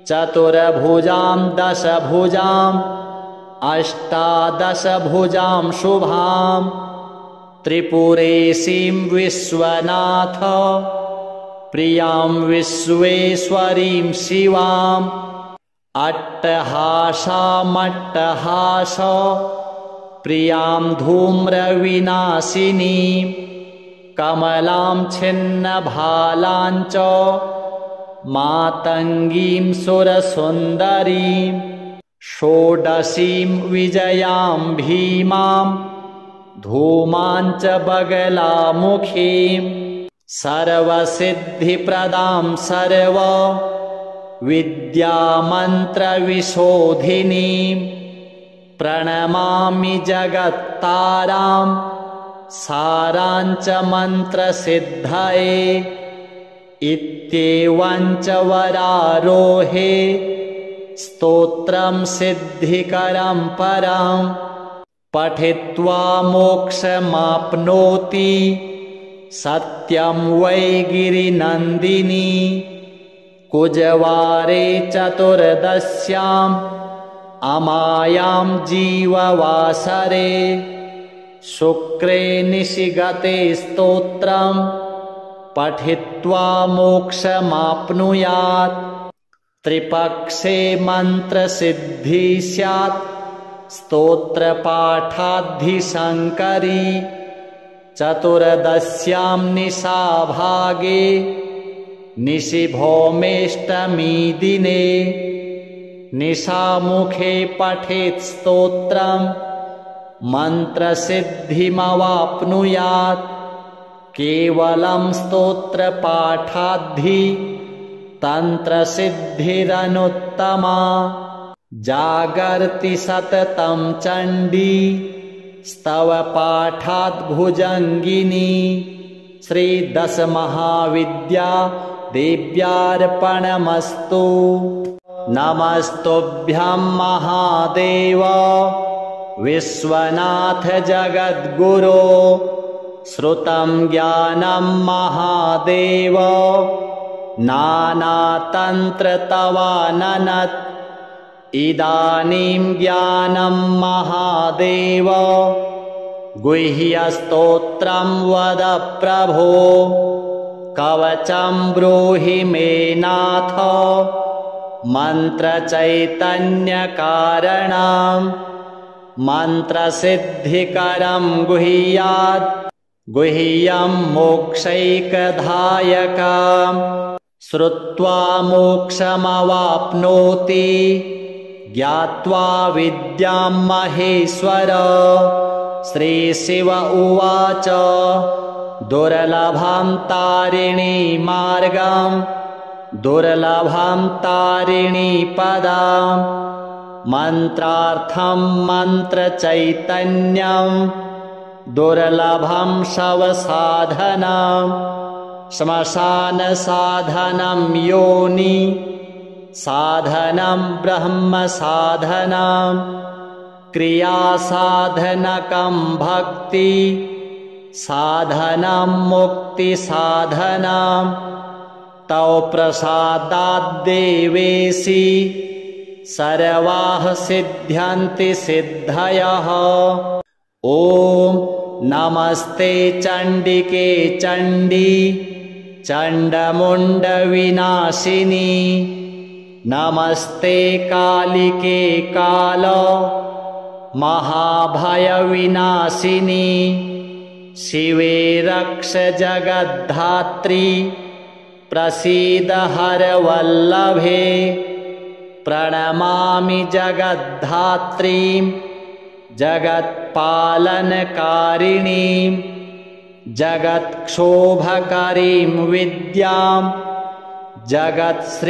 चतुर्भुजां दशभुजां अष्टादशभुजां शुभां त्रिपुरेशीं विश्वनाथ प्रियां विश्वेश्वरीं शिवां अट्टहासामट्टहास प्रियां धूम्रविनाशिनीं कमलां छिन्नभालां च मातङ्गीं सुरसुन्दरीं षोडशीं विजयां भीमां धूमां च बगलामुखीं सर्वसिद्धिप्रदां सर्व विद्यामन्त्रविशोधिनीं प्रणमामि जगत्तारां सारां च मन्त्रसिद्धये इत्येवं च वरारोहे स्तोत्रं सिद्धिकरं परं पठित्वा मोक्षमाप्नोति सत्यं वै गिरिनन्दिनी कुजवारे चतुर्दश्याम् अमायां जीववासरे शुक्रे निशिगते स्तोत्रं पठित्वा मोक्षमाप्नुयात् त्रिपक्षे मन्त्रसिद्धि स्यात् स्तोत्रपाठाद्धिशङ्करी चतुर्दश्यां निशाभागे निशिभौमेष्टमी दिने निशामुखे पठेत् स्तोत्रं मन्त्रसिद्धिमवाप्नुयात् केवलं स्तोत्रपाठाद्धि तन्त्रसिद्धिरनुत्तमा जागर्ति सततं चण्डी स्तवपाठात् भुजङ्गिनी श्रीदशमहाविद्या देव्यार्पणमस्तु। नमस्तुभ्यं महादेव विश्वनाथ जगद्गुरो श्रुतं ज्ञानं महादेव नानातन्त्रतवाननत् इदानीं ज्ञानं महादेव गुह्यस्तोत्रं वद प्रभो कवचं ब्रूहि मे नाथ मन्त्रचैतन्यकारणं मन्त्रसिद्धिकरं गुह्यात् गुह्यं मोक्षैकदायकम् श्रुत्वा मोक्षमवाप्नोति ज्ञात्वा विद्यां महेश्वर श्रीशिव उवाच दुर्लभं तारिणी मार्गं दुर्लभं तारिणी पदं मन्त्रार्थं मन्त्रचैतन्यं दुर्लभं शवसाधनं श्मशानसाधनं योनि साधनं ब्रह्मसाधनं क्रियासाधनकं भक्ति साधनं मुक्तिसाधनं तौ प्रसादाद्देवेशि सर्वाः सिद्ध्यन्ति सिद्धयः। ॐ नमस्ते चण्डिके चण्डी चण्डमुण्डविनाशिनी नमस्ते कालिके काल महाभयविनाशिनी शिवे रक्ष जगद्धात्री प्रसीद हरवल्लभे प्रणमामि जगद्धात्रीं जगत्पालनकारिणीं जगत्क्षोभकरीं विद्यां जगत्सृष्टिविधायिनीं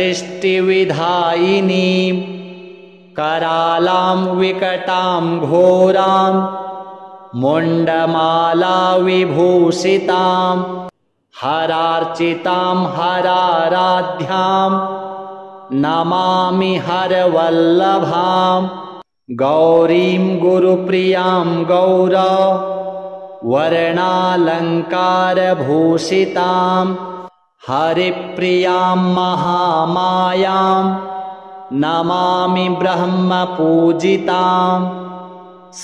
करालां विकटां घोरां मुण्डमाला विभूषितां हरार्चितां हराराध्यां नमामि हरवल्लभां गौरीं गुरुप्रियां गौर वर्णालङ्कारभूषितां हरिप्रियां महामायां नमामि ब्रह्मपूजितां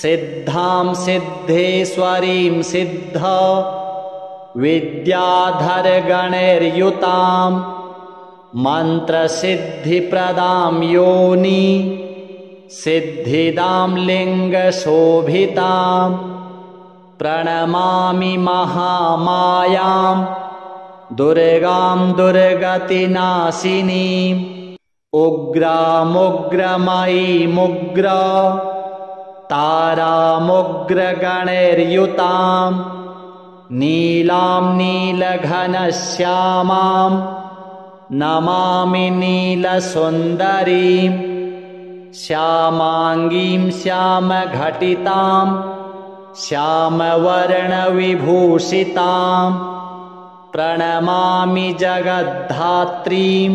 सिद्धां सिद्धेश्वरीं सिद्ध विद्याधरगणैर्युतां मन्त्रसिद्धिप्रदां योनि सिद्धिदां लिङ्गशोभितां प्रणमामि महामायां दुर्गां दुर्गतिनाशिनीम् उग्रामुग्रमयीमुग्र तारामुग्रगणैर्युतां नीलां नीलघनश्यामां नमामि नीलसुन्दरीं श्यामाङ्गीं श्यामघटितां श्यामवर्णविभूषितां प्रणमामि जगद्धात्रीं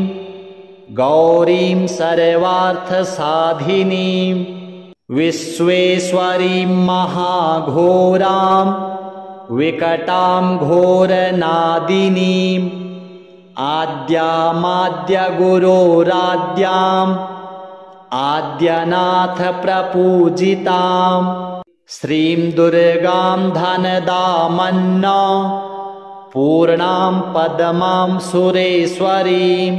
गौरीं सर्वार्थसाधिनीं विश्वेश्वरीं महाघोरां विकटां घोरनादिनीं आद्यामाद्यगुरोराद्यां आद्यनाथप्रपूजितां श्रीं दुर्गां धनदामन्न पूर्णां पद्मां सुरेश्वरीं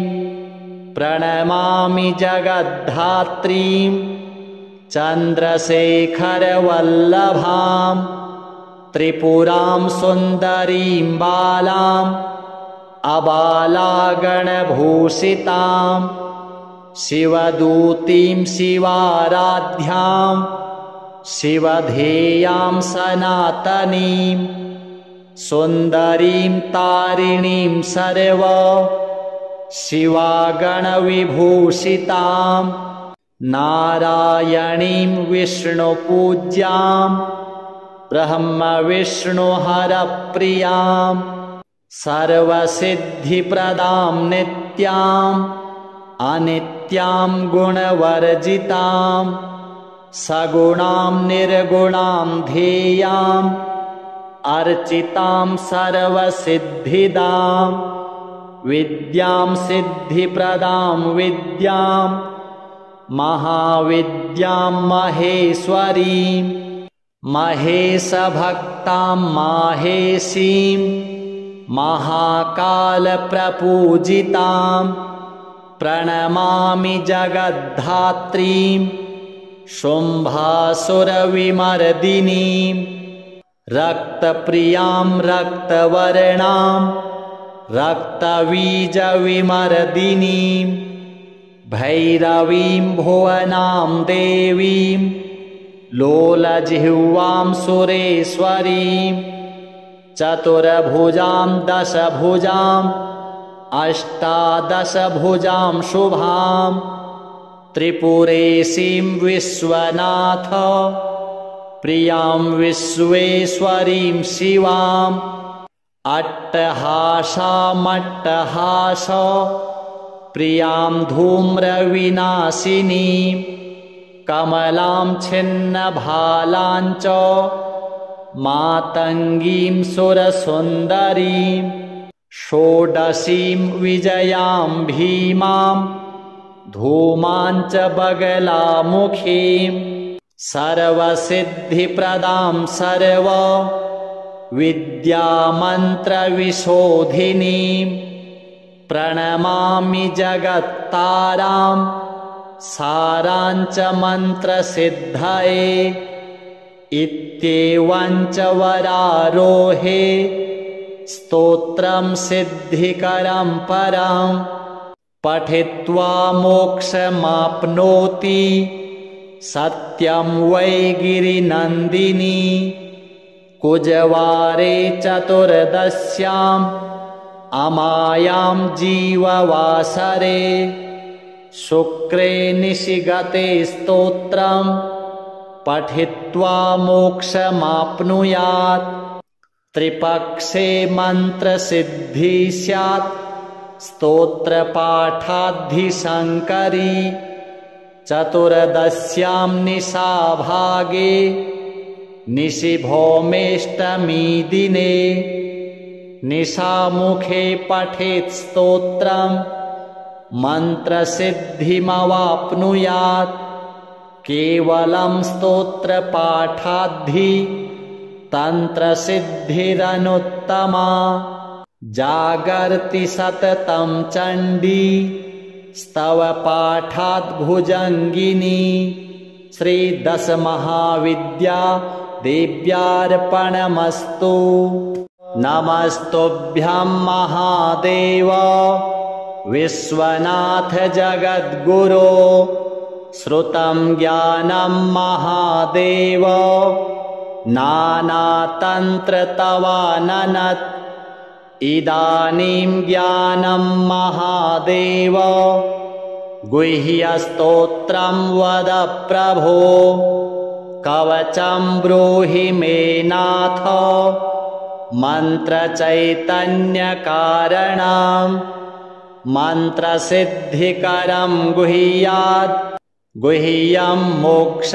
प्रणमामि जगद्धात्रीं चन्द्रशेखरवल्लभां त्रिपुरां सुन्दरीं बालां अबालागणभूषितां शिवदूतीं शिवाराध्यां शिवधेयां सनातनीं सुन्दरीं तारिणीं सर्व शिवागणविभूषितां नारायणीं विष्णुपूज्यां ब्रह्मविष्णुहरप्रियां सर्वसिद्धिप्रदां नित्यां अनित्यां गुणवर्जितां सगुणां निर्गुणां ध्येयां अर्चितां सर्वसिद्धिदां विद्यां सिद्धिप्रदां विद्यां महाविद्यां महेश्वरीं महेशभक्तां माहेशीं महाकालप्रपूजितां प्रणमामि जगद्धात्रीं शुम्भासुरविमर्दिनीं रक्तप्रियां रक्तवर्णां रक्तबीजविमर्दिनीं भैरवीं भुवनां देवीं लोलजिह्वां सुरेश्वरीं चतुर्भुजां दशभुजां अष्टादशभुजां शुभां त्रिपुरेशीं विश्वनाथ प्रियां विश्वेश्वरीं शिवाम् अट्टहासामट्टहास प्रियां धूम्रविनाशिनीं कमलां छिन्नभालां च मातङ्गीं सुरसुन्दरीं षोडशीं विजयां भीमां धूमां च बगलामुखीं सर्वसिद्धिप्रदां सर्व विद्यामन्त्रविशोधिनीं प्रणमामि जगत्तारां साराञ्च मन्त्रसिद्धये इत्येवञ्च वरारोहे स्तोत्रं सिद्धिकरं परं पठित्वा मोक्षमाप्नोति सत्यं वै गिरिनन्दिनी कुजवारे चतुर्दश्याम् अमायां जीववासरे शुक्रे निशिगते स्तोत्रं पठित्वा मोक्षमाप्नुयात् त्रिपक्षे मन्त्रसिद्धि स्यात् स्तोत्रपाठाद्धिशङ्करी चतुर्दश्यां निशाभागे निशिभौमेष्टमी दिने निशामुखे पठेत् स्तोत्रं मन्त्रसिद्धिमवाप्नुयात् केवलं स्तोत्रपाठाद्धि तन्त्रसिद्धिरनुत्तमा जागर्ति सततं चण्डी स्तवपाठात् भुजङ्गिनी श्रीदशमहाविद्या देव्यार्पणमस्तु। नमस्तुभ्यं महादेव विश्वनाथ जगद्गुरो श्रुतं ज्ञानं महादेव नानातन्त्र तवाननत् इदानीं ज्ञानं महादेव गुह्यस्तोत्रं वद प्रभो कवचं ब्रूहि मे नाथ मन्त्रचैतन्यकारणं मन्त्रसिद्धिकरं गुह्यात् गुह्यं मोक्षैकदायकं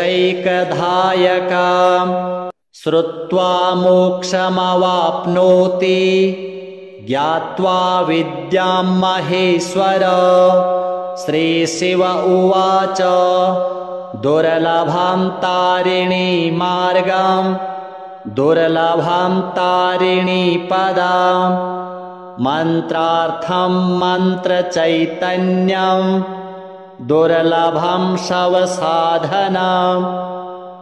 श्रुत्वा मोक्षमवाप्नोति ज्ञात्वा विद्यां महेश्वर श्रीशिव उवाच दुर्लभं तारिणी मार्गं दुर्लभं तारिणी पदं मन्त्रार्थं मन्त्रचैतन्यं दुर्लभं शवसाधनं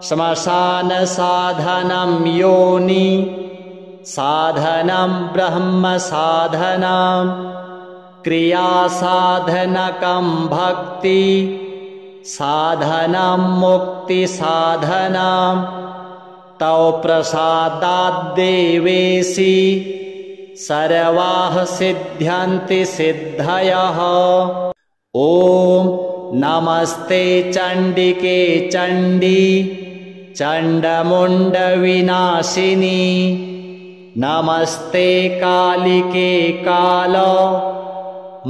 श्मशानसाधनं योनि साधनं ब्रह्मसाधनं क्रियासाधनकं भक्ति साधनं मुक्तिसाधनं तौ प्रसादाद्देवेशि सर्वाः सिद्ध्यन्ति सिद्धयः। ॐ नमस्ते चण्डिके चण्डी चण्डमुण्डविनाशिनी नमस्ते कालिके काल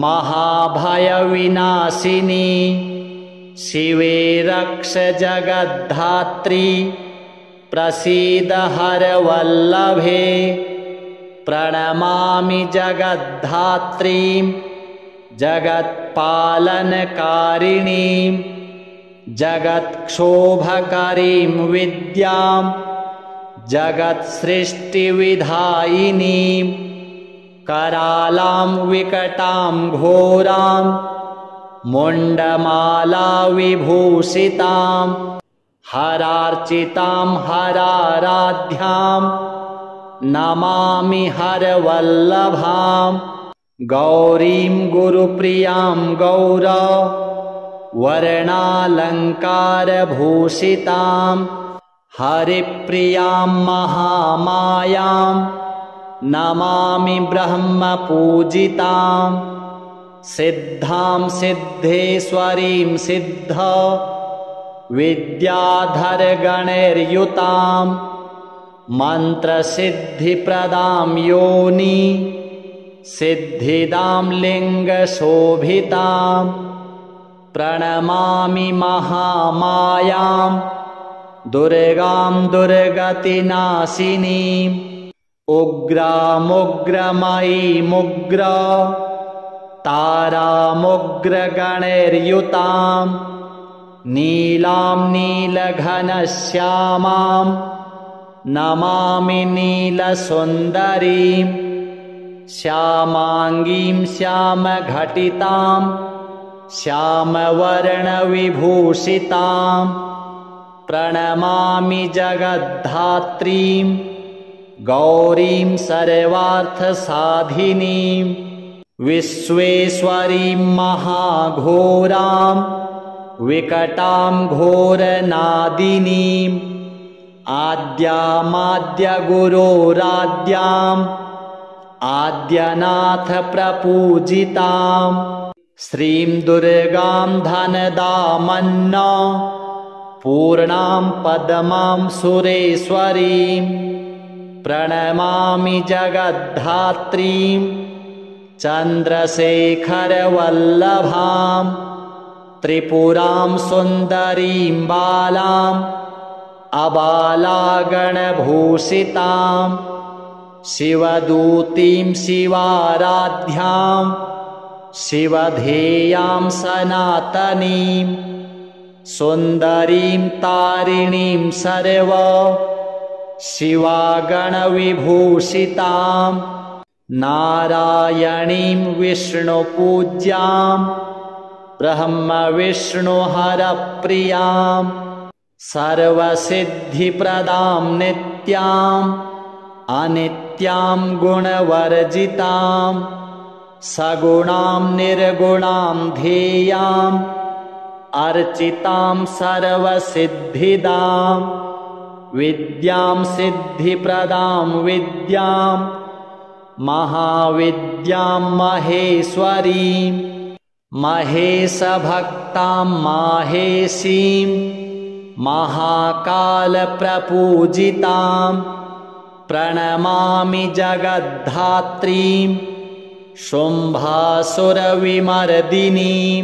महाभयविनाशिनी शिवे रक्ष जगद्धात्री प्रसीद हरवल्लभे प्रणमामि जगद्धात्रीं जगत्पालनकारिणीं जगत्क्षोभकरीं विद्यां जगत्सृष्टिविधायिनीं करालां विकटां घोरां मुण्डमाला विभूषितां हरार्चितां हराराध्यां नमामि हरवल्लभां गौरीं गुरुप्रियां वर्णालङ्कारभूषितां हरिप्रियां महामायां नमामि ब्रह्मपूजितां सिद्धां सिद्धेश्वरीं सिद्ध विद्याधरगणैर्युतां मन्त्रसिद्धिप्रदां योनि सिद्धिदां लिङ्गशोभितां प्रणमामि महामायां दुर्गां दुर्गतिनाशिनीम् उग्रामुग्रमयीमुग्र तारामुग्रगणैर्युतां नीलां नीलघनश्यामां नमामि नीलसुन्दरीं श्यामाङ्गीं श्यामघटितां श्यामवर्णविभूषितां प्रणमामि जगद्धात्रीं गौरीं सर्वार्थसाधिनीं विश्वेश्वरीं महाघोरां विकटां घोरनादिनीं आद्यामाद्यगुरोराद्याम् आद्यनाथप्रपूजितां श्रीं दुर्गां धनदामन्न पूर्णां पद्मां सुरेश्वरीं प्रणमामि जगद्धात्रीं चन्द्रशेखरवल्लभां त्रिपुरां सुन्दरीं बालां अबालागणभूषितां शिवदूतीं शिवाराध्यां शिवधेयां सनातनीं सुन्दरीं तारिणीं सर्व शिवागणविभूषितां नारायणीं विष्णुपूज्यां ब्रह्मविष्णुहरप्रियां सर्वसिद्धिप्रदां नित्याम् अनित्यां गुणवर्जितां सगुणां निर्गुणां ध्येयां अर्चितां सर्वसिद्धिदां विद्यां सिद्धिप्रदां विद्यां महाविद्यां महेश्वरीं महेशभक्तां माहेशीं महाकालप्रपूजितां प्रणमामि जगद्धात्रीं शुम्भासुरविमर्दिनीं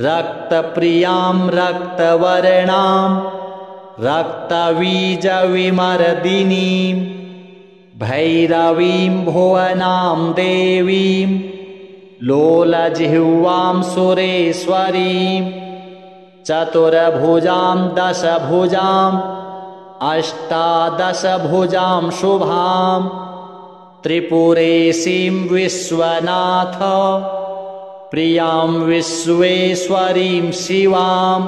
रक्तप्रियां रक्तवर्णां रक्तबीजविमर्दिनीं भैरवीं भुवनां देवीं लोलजिह्वां सुरेश्वरीं चतुर्भुजां दशभुजां अष्टादशभुजां शुभां त्रिपुरेशीं विश्वनाथ प्रियां विश्वेश्वरीं शिवां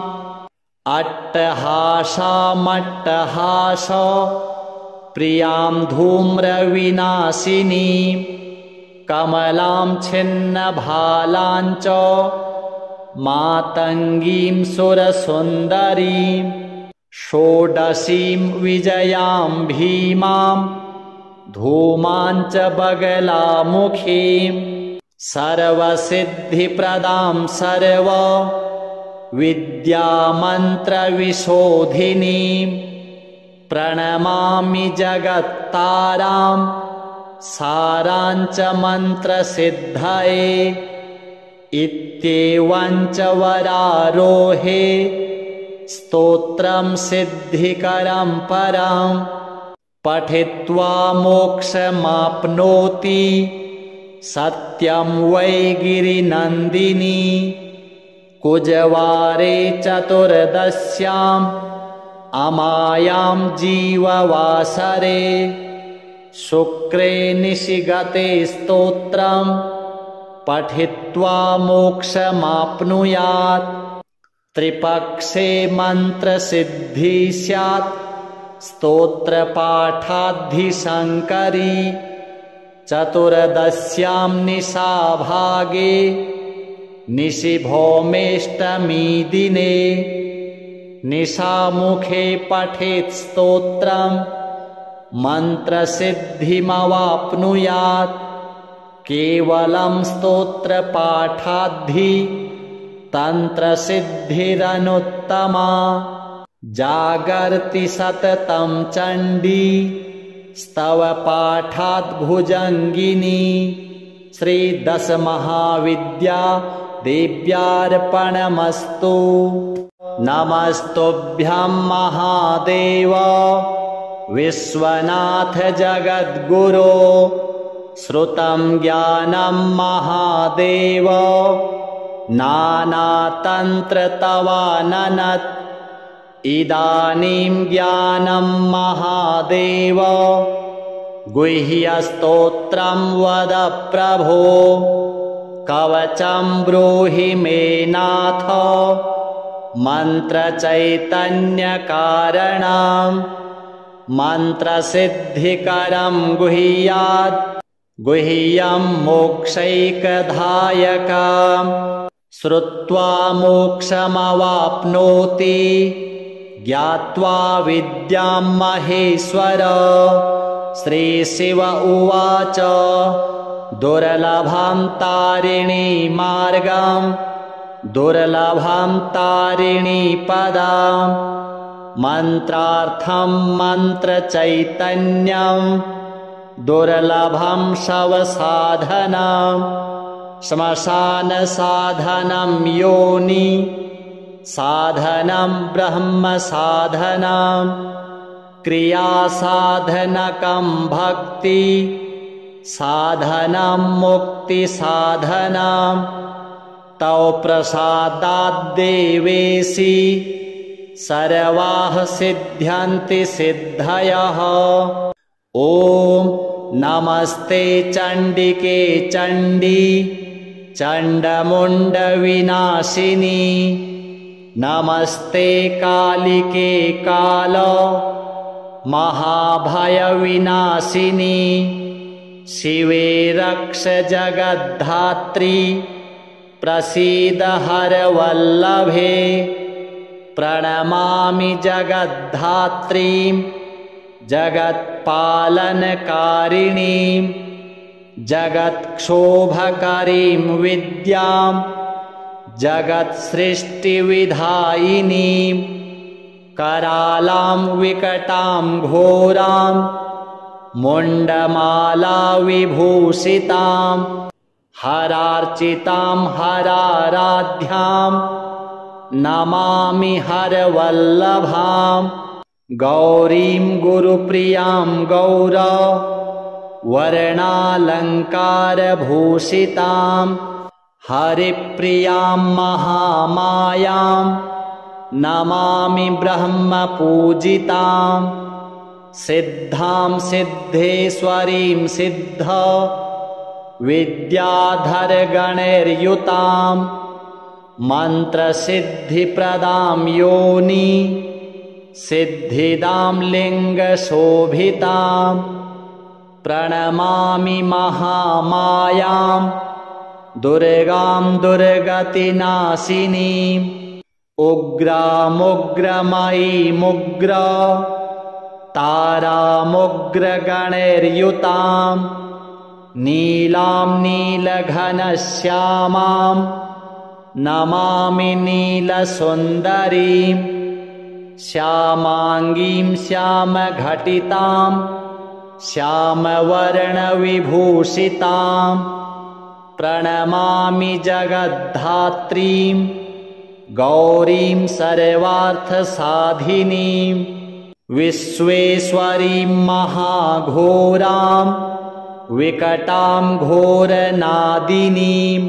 अट्टहासामट्टहास प्रियां धूम्रविनाशिनीं कमलां छिन्नभालां च मातङ्गीं सुरसुन्दरीं षोडशीं विजयां भीमां धूमां च बगलामुखीं सर्वसिद्धिप्रदां सर्व विद्यामन्त्रविशोधिनीं प्रणमामि जगत्तारां सारां च मन्त्रसिद्धये इत्येवं च वरारोहे स्तोत्रं सिद्धिकरं परं पठित्वा मोक्षमाप्नोति सत्यं वै गिरिनन्दिनी कुजवारे चतुर्दश्याम् अमायां जीववासरे शुक्रे निशिगते स्तोत्रं पठित्वा मोक्षमाप्नुयात् त्रिपक्षे मन्त्रसिद्धि स्यात् स्तोत्रपाठाद्धिशङ्करी चतुर्दश्यां निशाभागे निशिभौमेष्टमी दिने निशामुखे पठेत् स्तोत्रम् मन्त्रसिद्धिमवाप्नुयात् केवलं स्तोत्रपाठाद्धि तन्त्रसिद्धिरनुत्तमा जागर्ति सततं चण्डी स्तवपाठात् भुजङ्गिनी श्रीदशमहाविद्या देव्यार्पणमस्तु। नमस्तुभ्यं महादेव विश्वनाथ जगद्गुरो श्रुतं ज्ञानं महादेव नानातन्त्र तवाननत् इदानीं ज्ञानं महादेव गुह्यस्तोत्रं वद प्रभो कवचं ब्रूहि मे नाथ मन्त्रचैतन्यकारणं मन्त्रसिद्धिकरं गुह्यात् गुह्यं मोक्षैकदायकं श्रुत्वा मोक्षमवाप्नोति ज्ञात्वा विद्यां महेश्वर। श्रीशिव उवाच दुर्लभं तारिणी मार्गं दुर्लभं तारिणी पदं मन्त्रार्थं मन्त्रचैतन्यं दुर्लभं शवसाधनं श्मशानसाधनं योनि साधनं ब्रह्मसाधनं क्रियासाधनकं भक्ति साधनं मुक्तिसाधनं तौ प्रसादाद्देवेशि सर्वाः सिद्ध्यन्ति सिद्धयः। ॐ नमस्ते चण्डिके चण्डी चण्डमुण्डविनाशिनी नमस्ते कालिके काल महाभयविनाशिनी शिवे रक्ष जगद्धात्री प्रसीद हरवल्लभे प्रणमामि जगद्धात्रीं जगत्पालनकारिणीं जगत्क्षोभकरीं विद्यां जगत्सृष्टिविधायिनीं करालां विकटां घोरां मुण्डमालाविभूषितां हरार्चितां हराराध्यां नमामि हरवल्लभां गौरीं गुरुप्रियां गौर वर्णालङ्कारभूषितां हरिप्रियां महामायां नमामि ब्रह्मपूजितां सिद्धां सिद्धेश्वरीं सिद्ध विद्याधरगणैर्युतां मन्त्रसिद्धिप्रदां योनि सिद्धिदां लिङ्गशोभितां प्रणमामि महामायां दुर्गां दुर्गतिनाशिनीम् उग्रामुग्रमयीमुग्र तारामुग्रगणैर्युतां नीलां नीलघनश्यामां नमामि नीलसुन्दरीं श्यामाङ्गीं श्यामघटितां श्यामवर्णविभूषितां प्रणमामि जगद्धात्रीं गौरीं सर्वार्थसाधिनीं विश्वेश्वरीं महाघोरां विकटां घोरनादिनीं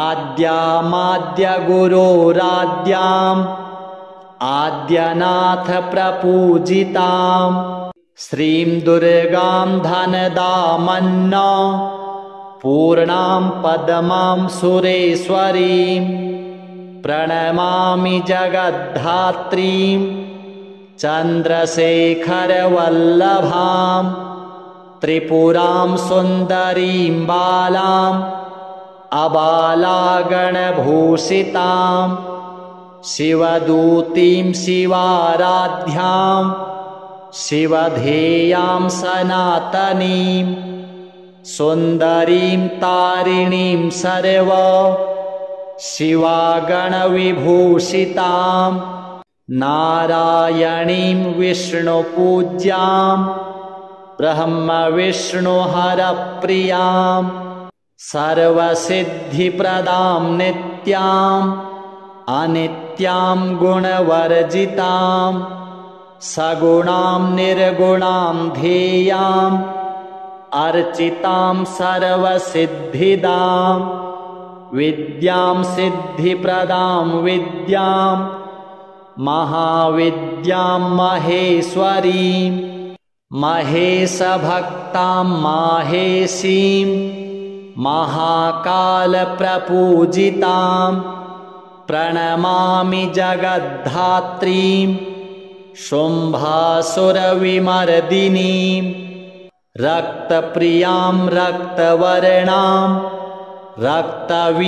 आद्यामाद्यगुरोराद्याम् आद्यनाथप्रपूजितां श्रीं दुर्गां धनदामन्न पूर्णां पद्मां सुरेश्वरीं प्रणमामि जगद्धात्रीं चन्द्रशेखरवल्लभां त्रिपुरां सुन्दरीं बालाम् अबालागणभूषितां शिवदूतीं शिवाराध्यां शिवधेयां सनातनीं सुन्दरीं तारिणीं सर्व शिवागणविभूषितां नारायणीं विष्णुपूज्यां ब्रह्मविष्णुहरप्रियां सर्वसिद्धिप्रदां नित्याम् अनित्यां गुणवर्जितां सगुणां निर्गुणां ध्येयाम् अर्चितां सर्वसिद्धिदां विद्यां सिद्धिप्रदां विद्यां महाविद्यां महेश्वरीं महेशभक्तां माहेशीं महाकालप्रपूजितां प्रणमामि जगद्धात्रीं शुम्भासुरविमर्दिनीं रक्तप्रियां रक्तवर्णां रक्तबीजविमर्दिनीं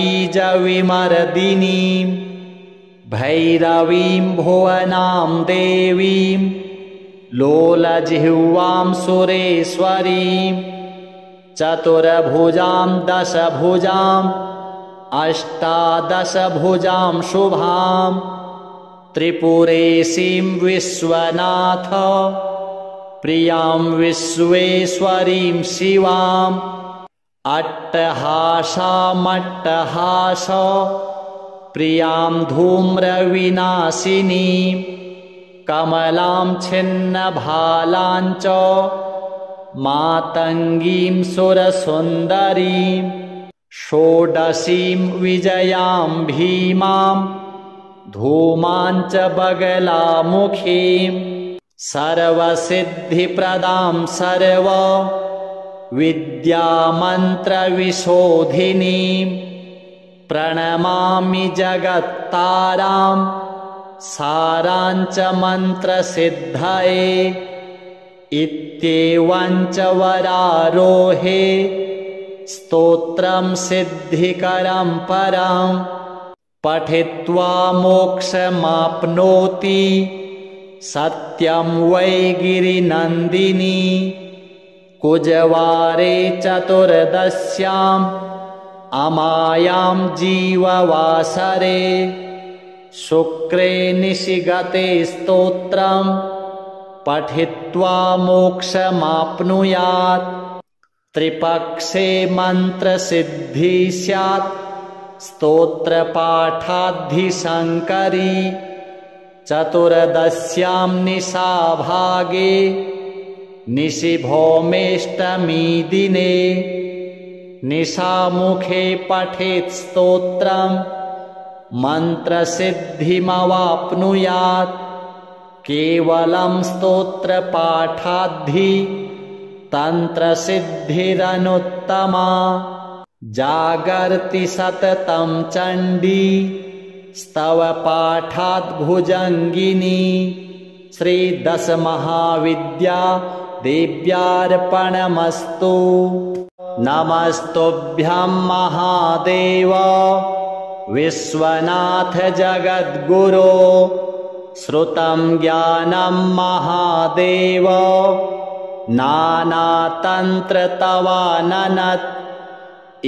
भैरवीं भुवनां देवीं लोलजिह्वां सुरेश्वरीं चतुर्भुजां दशभुजां अष्टादशभुजां शुभां त्रिपुरेशीं विश्वनाथ प्रियां विश्वेश्वरीं शिवाम् अट्टहासामट्टहास प्रियां धूम्रविनाशिनीं कमलां छिन्नभालां च मातङ्गीं सुरसुन्दरीं षोडशीं विजयां भीमां धूमां च बगलामुखीं सर्वसिद्धिप्रदां सर्व विद्यामन्त्रविशोधिनीं प्रणमामि जगत्तारां सारां च मन्त्रसिद्धये इत्येवं च वरारोहे स्तोत्रं सिद्धिकरं परं पठित्वा मोक्षमाप्नोति सत्यं वै गिरिनन्दिनी कुजवारे चतुर्दश्याम् अमायां जीववासरे शुक्रे निशिगते स्तोत्रं पठित्वा मोक्षमाप्नुयात् त्रिपक्षे मन्त्रसिद्धि स्यात् स्तोत्रपाठाद्धिशङ्करी चतुर्दश्यां निशाभागे निशिभौमेष्टमी दिने निशामुखे पठेत् स्तोत्रं मन्त्रसिद्धिमवाप्नुयात् केवलं स्तोत्रपाठाद्धि तन्त्रसिद्धिरनुत्तमा जागर्ति सततं चण्डी स्तवपाठात् भुजङ्गिनी श्रीदशमहाविद्या देव्यार्पणमस्तु। नमस्तुभ्यं महादेव विश्वनाथ जगद्गुरो श्रुतं ज्ञानं महादेव नानातन्त्र तवाननत्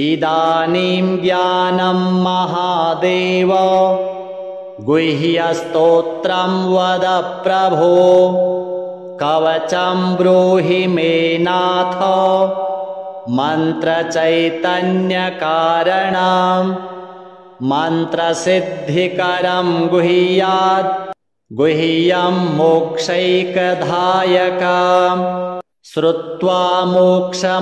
इदानीं ज्ञानं महादेव गुह्यस्तोत्रं वद प्रभो कवचं ब्रूहि मे नाथ मन्त्रचैतन्यकारणं मन्त्रसिद्धिकरं गुह्यात् गुह्यं मोक्षैकदायकं श्रुत्वा मोक्षमवाप्नोति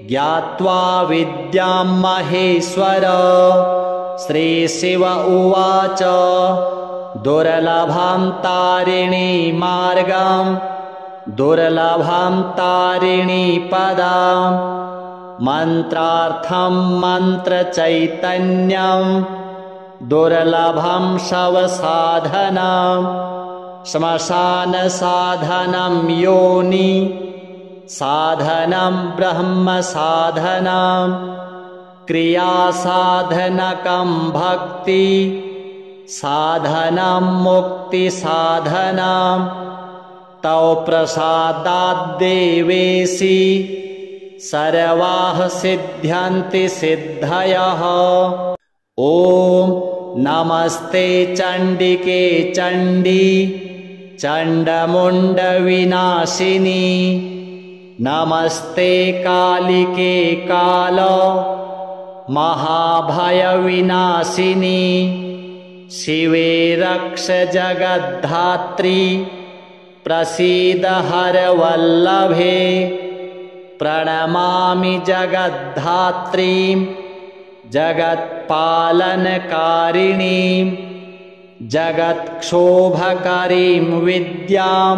ज्ञात्वा विद्यां महेश्वर। श्रीशिव उवाच दुर्लभं तारिणी मार्गं दुर्लभं तारिणी पदं मन्त्रार्थं मन्त्रचैतन्यं दुर्लभं शवसाधनं श्मशानसाधनं योनि साधनं ब्रह्मसाधनं क्रियासाधनकं भक्ति साधनं मुक्तिसाधनं तौ प्रसादाद्देवेसि सर्वाः सिद्ध्यन्ति सिद्धयः। ॐ नमस्ते चण्डिके चण्डी चण्डमुण्डविनाशिनी नमस्ते कालिके काल महाभयविनाशिनी शिवे रक्ष जगद्धात्री प्रसीद हरवल्लभे प्रणमामि जगद्धात्रीं जगत्पालनकारिणीं जगत्क्षोभकरीं विद्यां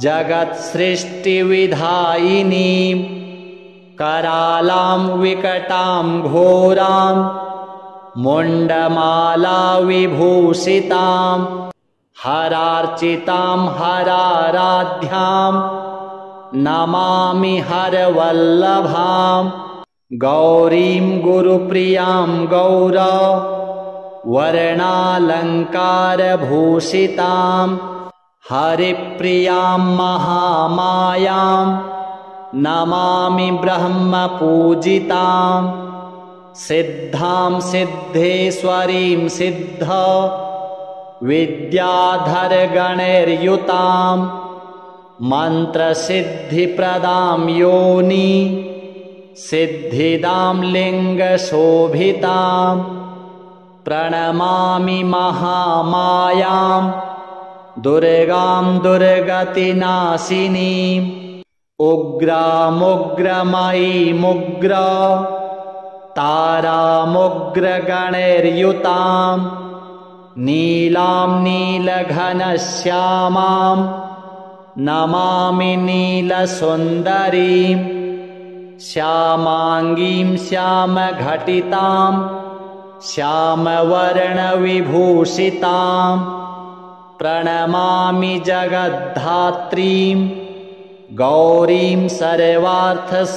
जगत्सृष्टिविधायिनीं करालां विकटां घोरां मुण्डमालाविभूषितां हरार्चितां हराराध्यां नमामि हरवल्लभां गौरीं गुरुप्रियां गौर वर्णालङ्कारभूषितां हरिप्रियां महामायां नमामि ब्रह्मपूजितां सिद्धां सिद्धेश्वरीं सिद्ध विद्याधरगणैर्युतां मन्त्रसिद्धिप्रदां योनि सिद्धिदां लिङ्गशोभितां प्रणमामि महामायां दुर्गां दुर्गतिनाशिनीम् उग्रामुग्रमयीमुग्र तारामुग्रगणैर्युतां नीलां नीलघनश्यामां नमामि नीलसुन्दरीं श्यामाङ्गीं श्यामघटितां श्यामवर्णविभूषितां प्रणमामि जगद्धात्रीं गौरीं सर्वार्थसाधिनीं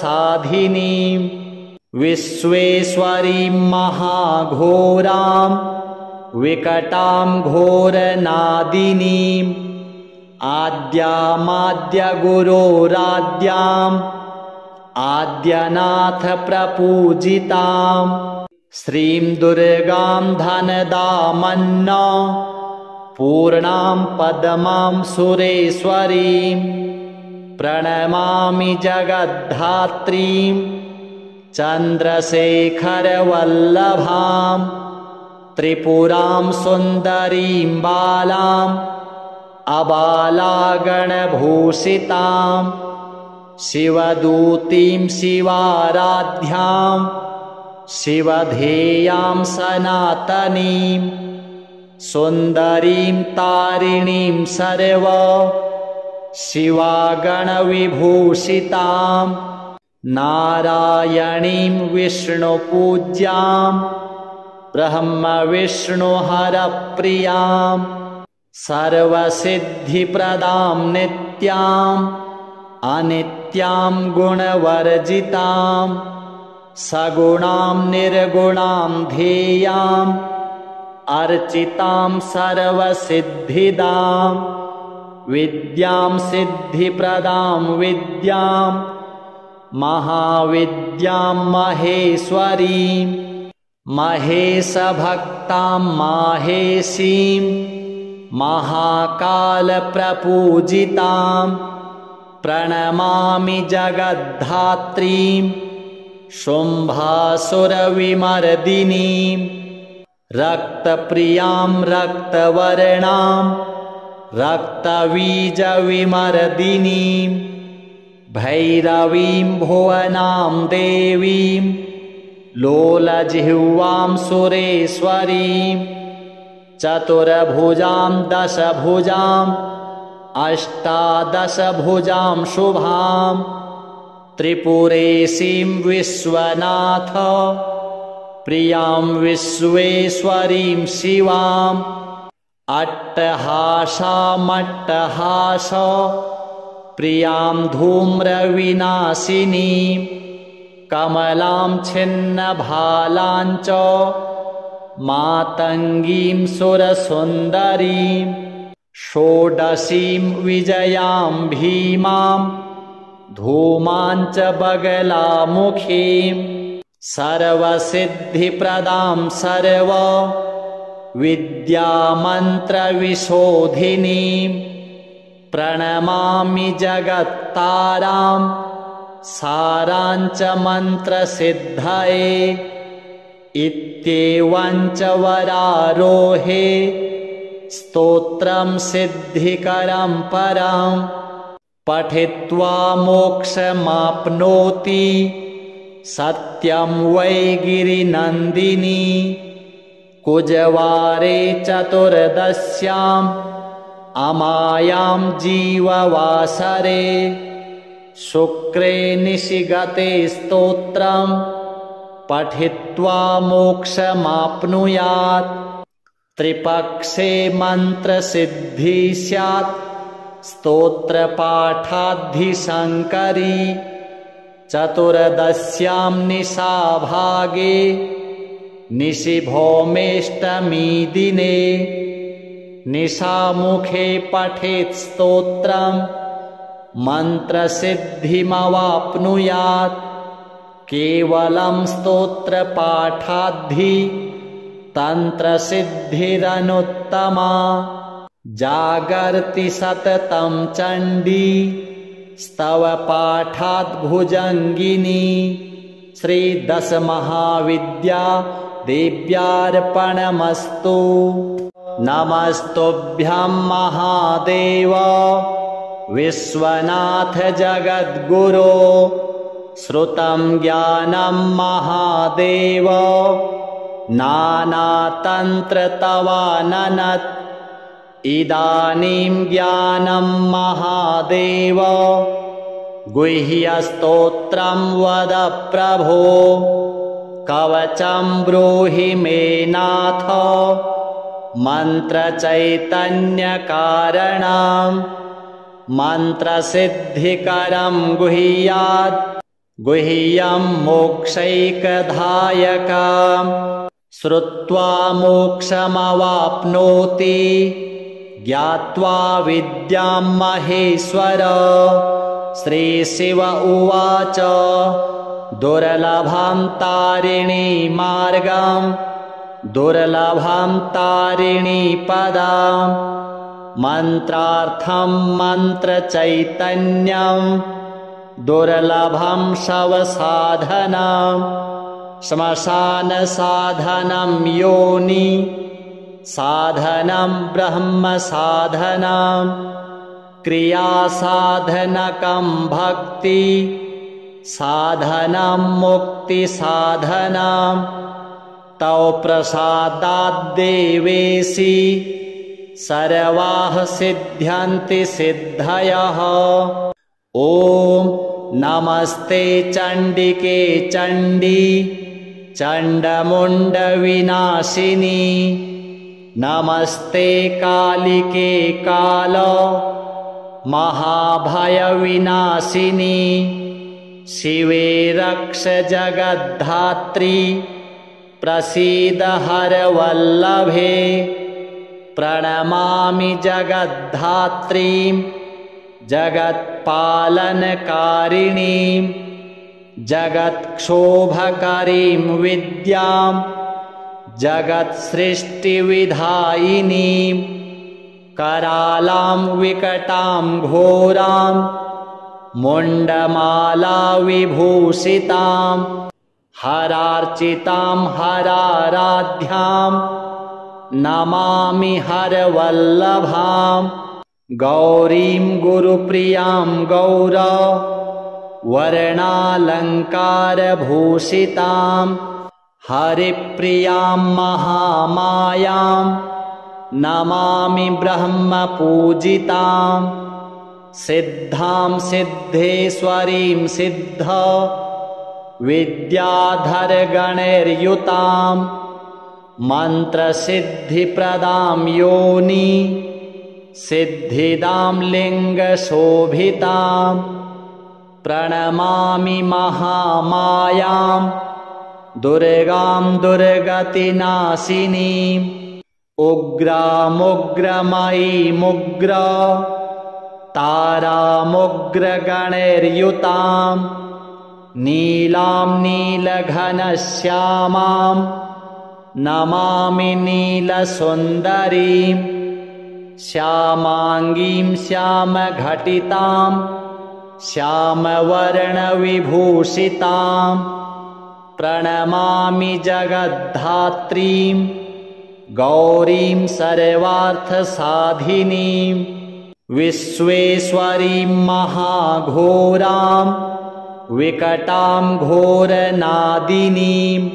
विश्वेश्वरीं महाघोरां विकटां घोरनादिनीं आद्यामाद्यगुरोराद्याम् आद्यनाथप्रपूजितां श्रीं दुर्गां धनदामन्न पूर्णां पद्मां सुरेश्वरीं प्रणमामि जगद्धात्रीं चन्द्रशेखरवल्लभां त्रिपुरां सुन्दरीं बालां अबालागणभूषितां शिवदूतीं शिवाराध्यां शिवधेयां सनातनीं सुन्दरीं तारिणीं सर्व शिवागणविभूषितां नारायणीं विष्णुपूज्यां ब्रह्मविष्णुहरप्रियां सर्वसिद्धिप्रदां नित्यां अनित्यां गुणवर्जितां सगुणां निर्गुणां ध्येयां अर्चितां सर्वसिद्धिदां विद्यां सिद्धिप्रदां विद्यां महाविद्यां महेश्वरीं महेशभक्तां माहेशीं महाकालप्रपूजितां प्रणमामि जगद्धात्रीं शुम्भासुरविमर्दिनीं रक्तप्रियां रक्तवर्णां रक्तबीजविमर्दिनीं भैरवीं भुवनां देवीं लोलजिह्वां सुरेश्वरीं चतुर्भुजां दशभुजां अष्टादशभुजां शुभां त्रिपुरेशीं विश्वनाथ प्रियां विश्वेश्वरीं शिवाम् अट्टहासामट्टहास प्रियां धूम्रविनाशिनीं कमलां छिन्नभालां च मातङ्गीं सुरसुन्दरीं षोडशीं विजयां भीमां धूमां च बगलामुखीं सर्वसिद्धिप्रदां सर्व विद्यामन्त्रविशोधिनीं प्रणमामि जगत्तारां सारां च मन्त्रसिद्धये इत्येवं च वरारोहे स्तोत्रं सिद्धिकरं परं पठित्वा मोक्षमाप्नोति सत्यं वै गिरिनन्दिनी कुजवारे चतुर्दश्याम् अमायां जीववासरे शुक्रे निशिगते स्तोत्रं पठित्वा मोक्षमाप्नुयात् त्रिपक्षे मन्त्रसिद्धि स्यात् स्तोत्रपाठाद्धिशङ्करी चतुर्दश्यां निशाभागे निशिभौमेष्टमी दिने निशामुखे पठेत् स्तोत्रं मन्त्रसिद्धिमवाप्नुयात् केवलं स्तोत्रपाठाद्धि तन्त्रसिद्धिरनुत्तमा जागर्ति सततं चण्डी स्तवपाठात् भुजङ्गिनी श्रीदशमहाविद्या देव्यार्पणमस्तु। नमस्तुभ्यं महादेव विश्वनाथ जगद्गुरो श्रुतं ज्ञानं महादेव नानातन्त्र तवाननत् इदानीं ज्ञानं महादेव गुह्यस्तोत्रं वद प्रभो कवचं ब्रूहि मे नाथ मन्त्रचैतन्यकारणं मन्त्रसिद्धिकरं गुह्यात् गुह्यं मोक्षैकदायकं श्रुत्वा मोक्षमवाप्नोति ज्ञात्वा विद्यां महेश्वर। श्रीशिव उवाच दुर्लभं तारिणी मार्गं दुर्लभं तारिणी पदं मन्त्रार्थं मन्त्रचैतन्यं दुर्लभं शवसाधनं श्मशानसाधनं योनि साधनं ब्रह्मसाधनं क्रियासाधनकं भक्ति साधनं मुक्तिसाधनं तौ प्रसादाद्देवेशि सर्वाः सिद्ध्यन्ति सिद्धयः। ॐ नमस्ते चण्डिके चण्डी चण्डमुण्डविनाशिनी नमस्ते कालिके काल महाभयविनाशिनी शिवे रक्ष जगद्धात्री प्रसीद हरवल्लभे प्रणमामि जगद्धात्रीं जगत्पालनकारिणीं जगत्क्षोभकरीं विद्यां जगत्सृष्टिविधायिनीं करालां विकटां घोरां मुण्डमाला विभूषितां हरार्चितां हराराध्यां नमामि हरवल्लभां गौरीं गुरुप्रियां गौर वर्णालङ्कारभूषितां हरिप्रियां महामायां नमामि ब्रह्मपूजितां सिद्धां सिद्धेश्वरीं सिद्ध विद्याधरगणैर्युतां मन्त्रसिद्धिप्रदां योनि सिद्धिदां लिङ्गशोभितां प्रणमामि महामायां दुर्गां दुर्गतिनाशिनीम् उग्रामुग्रमयीमुग्र तारामुग्रगणैर्युतां नीलां नीलघनश्यामां नमामि नीलसुन्दरीं श्यामाङ्गीं श्यामघटितां श्यामवर्णविभूषितां प्रणमामि जगद्धात्रीं गौरीं सर्वार्थसाधिनीं विश्वेश्वरीं महाघोरां विकटां घोरनादिनीम्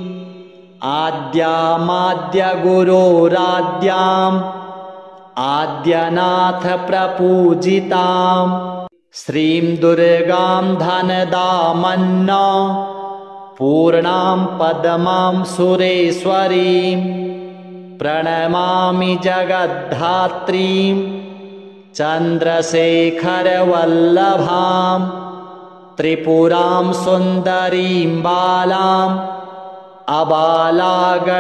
आद्यामाद्यगुरोराद्याम् आद्यनाथप्रपूजितां श्रीं दुर्गां धनदामन्न पूर्णां पद्मां सुरेश्वरीं प्रणमामि जगद्धात्रीं चन्द्रशेखरवल्लभां त्रिपुरां सुन्दरीं बालाम् अबालागणभूषितां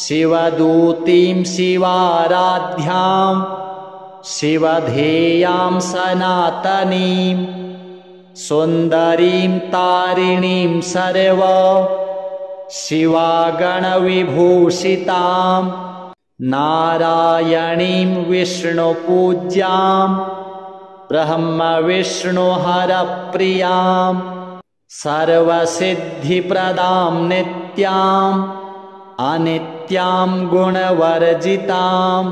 शिवदूतीं शिवाराध्यां शिवधेयां सनातनीं सुन्दरीं तारिणीं सर्व शिवागणविभूषितां नारायणीं विष्णुपूज्यां ब्रह्मविष्णुहरप्रियां सर्वसिद्धिप्रदां नित्याम् अनित्यां गुणवर्जितां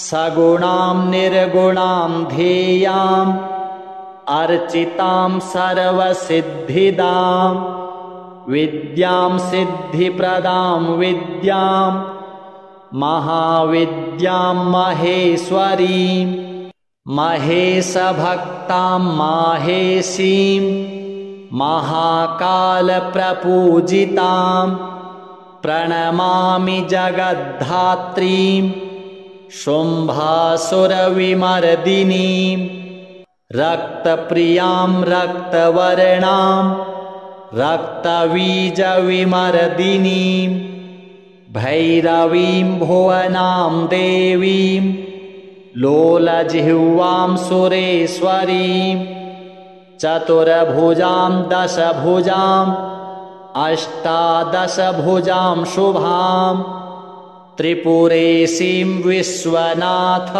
सगुणां निर्गुणां ध्येयाम् अर्चितां सर्वसिद्धिदां विद्यां सिद्धिप्रदां विद्यां महाविद्यां महेश्वरीं महेशभक्तां माहेशीं महाकालप्रपूजितां प्रणमामि जगद्धात्रीं शुम्भासुरविमर्दिनीं रक्तप्रियां रक्तवर्णां रक्तबीजविमर्दिनीं भैरवीं भुवनां देवीं लोलजिह्वां सुरेश्वरीं चतुर्भुजां दशभुजां अष्टादशभुजां शुभां त्रिपुरेशीं विश्वनाथ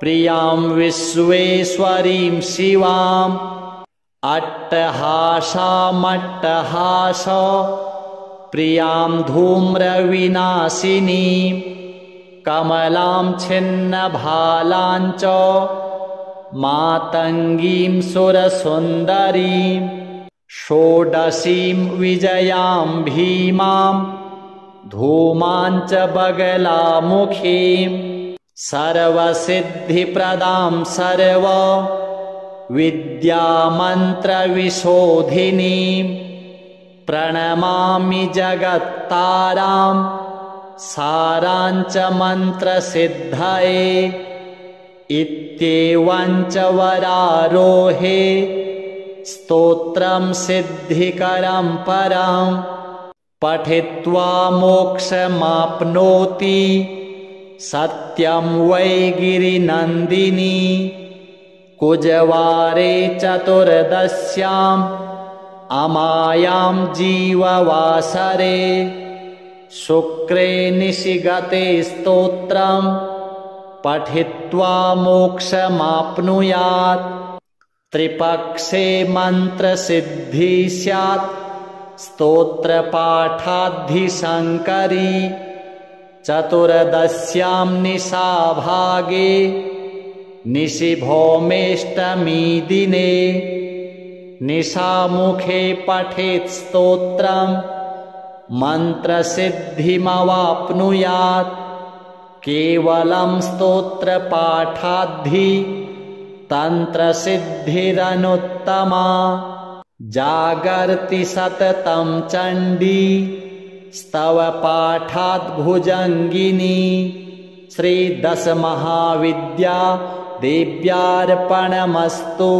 प्रियां विश्वेश्वरीं शिवां अट्टहासामट्टहास प्रियां धूम्रविनाशिनीं कमलां छिन्नभालां च मातङ्गीं सुरसुन्दरीं षोडशीं विजयां भीमां धूमां च बगलामुखीं सर्वसिद्धिप्रदां सर्व विद्यामन्त्रविशोधिनीं प्रणमामि जगत्तारां सारां च मन्त्रसिद्धये इत्येवं च वरारोहे स्तोत्रं सिद्धिकरं परं पठित्वा मोक्षमाप्नोति सत्यं वै गिरिनन्दिनी कुजवारे चतुर्दश्याम् अमायां जीववासरे शुक्रे निशिगते स्तोत्रं पठित्वा मोक्षमाप्नुयात् त्रिपक्षे मन्त्रसिद्धि स्यात् स्तोत्रपाठाद्धिशङ्करी चतुर्दश्यां निशाभागे निशिभौमेष्टमी दिने निशामुखे पठेत् स्तोत्रं मन्त्रसिद्धिमवाप्नुयात् केवलं स्तोत्रपाठाद्धि तन्त्रसिद्धिरनुत्तमा जागर्ति सततं चण्डी स्तवपाठाद्भुजङ्गिनी श्रीदशमहाविद्या देव्यार्पणमस्तु।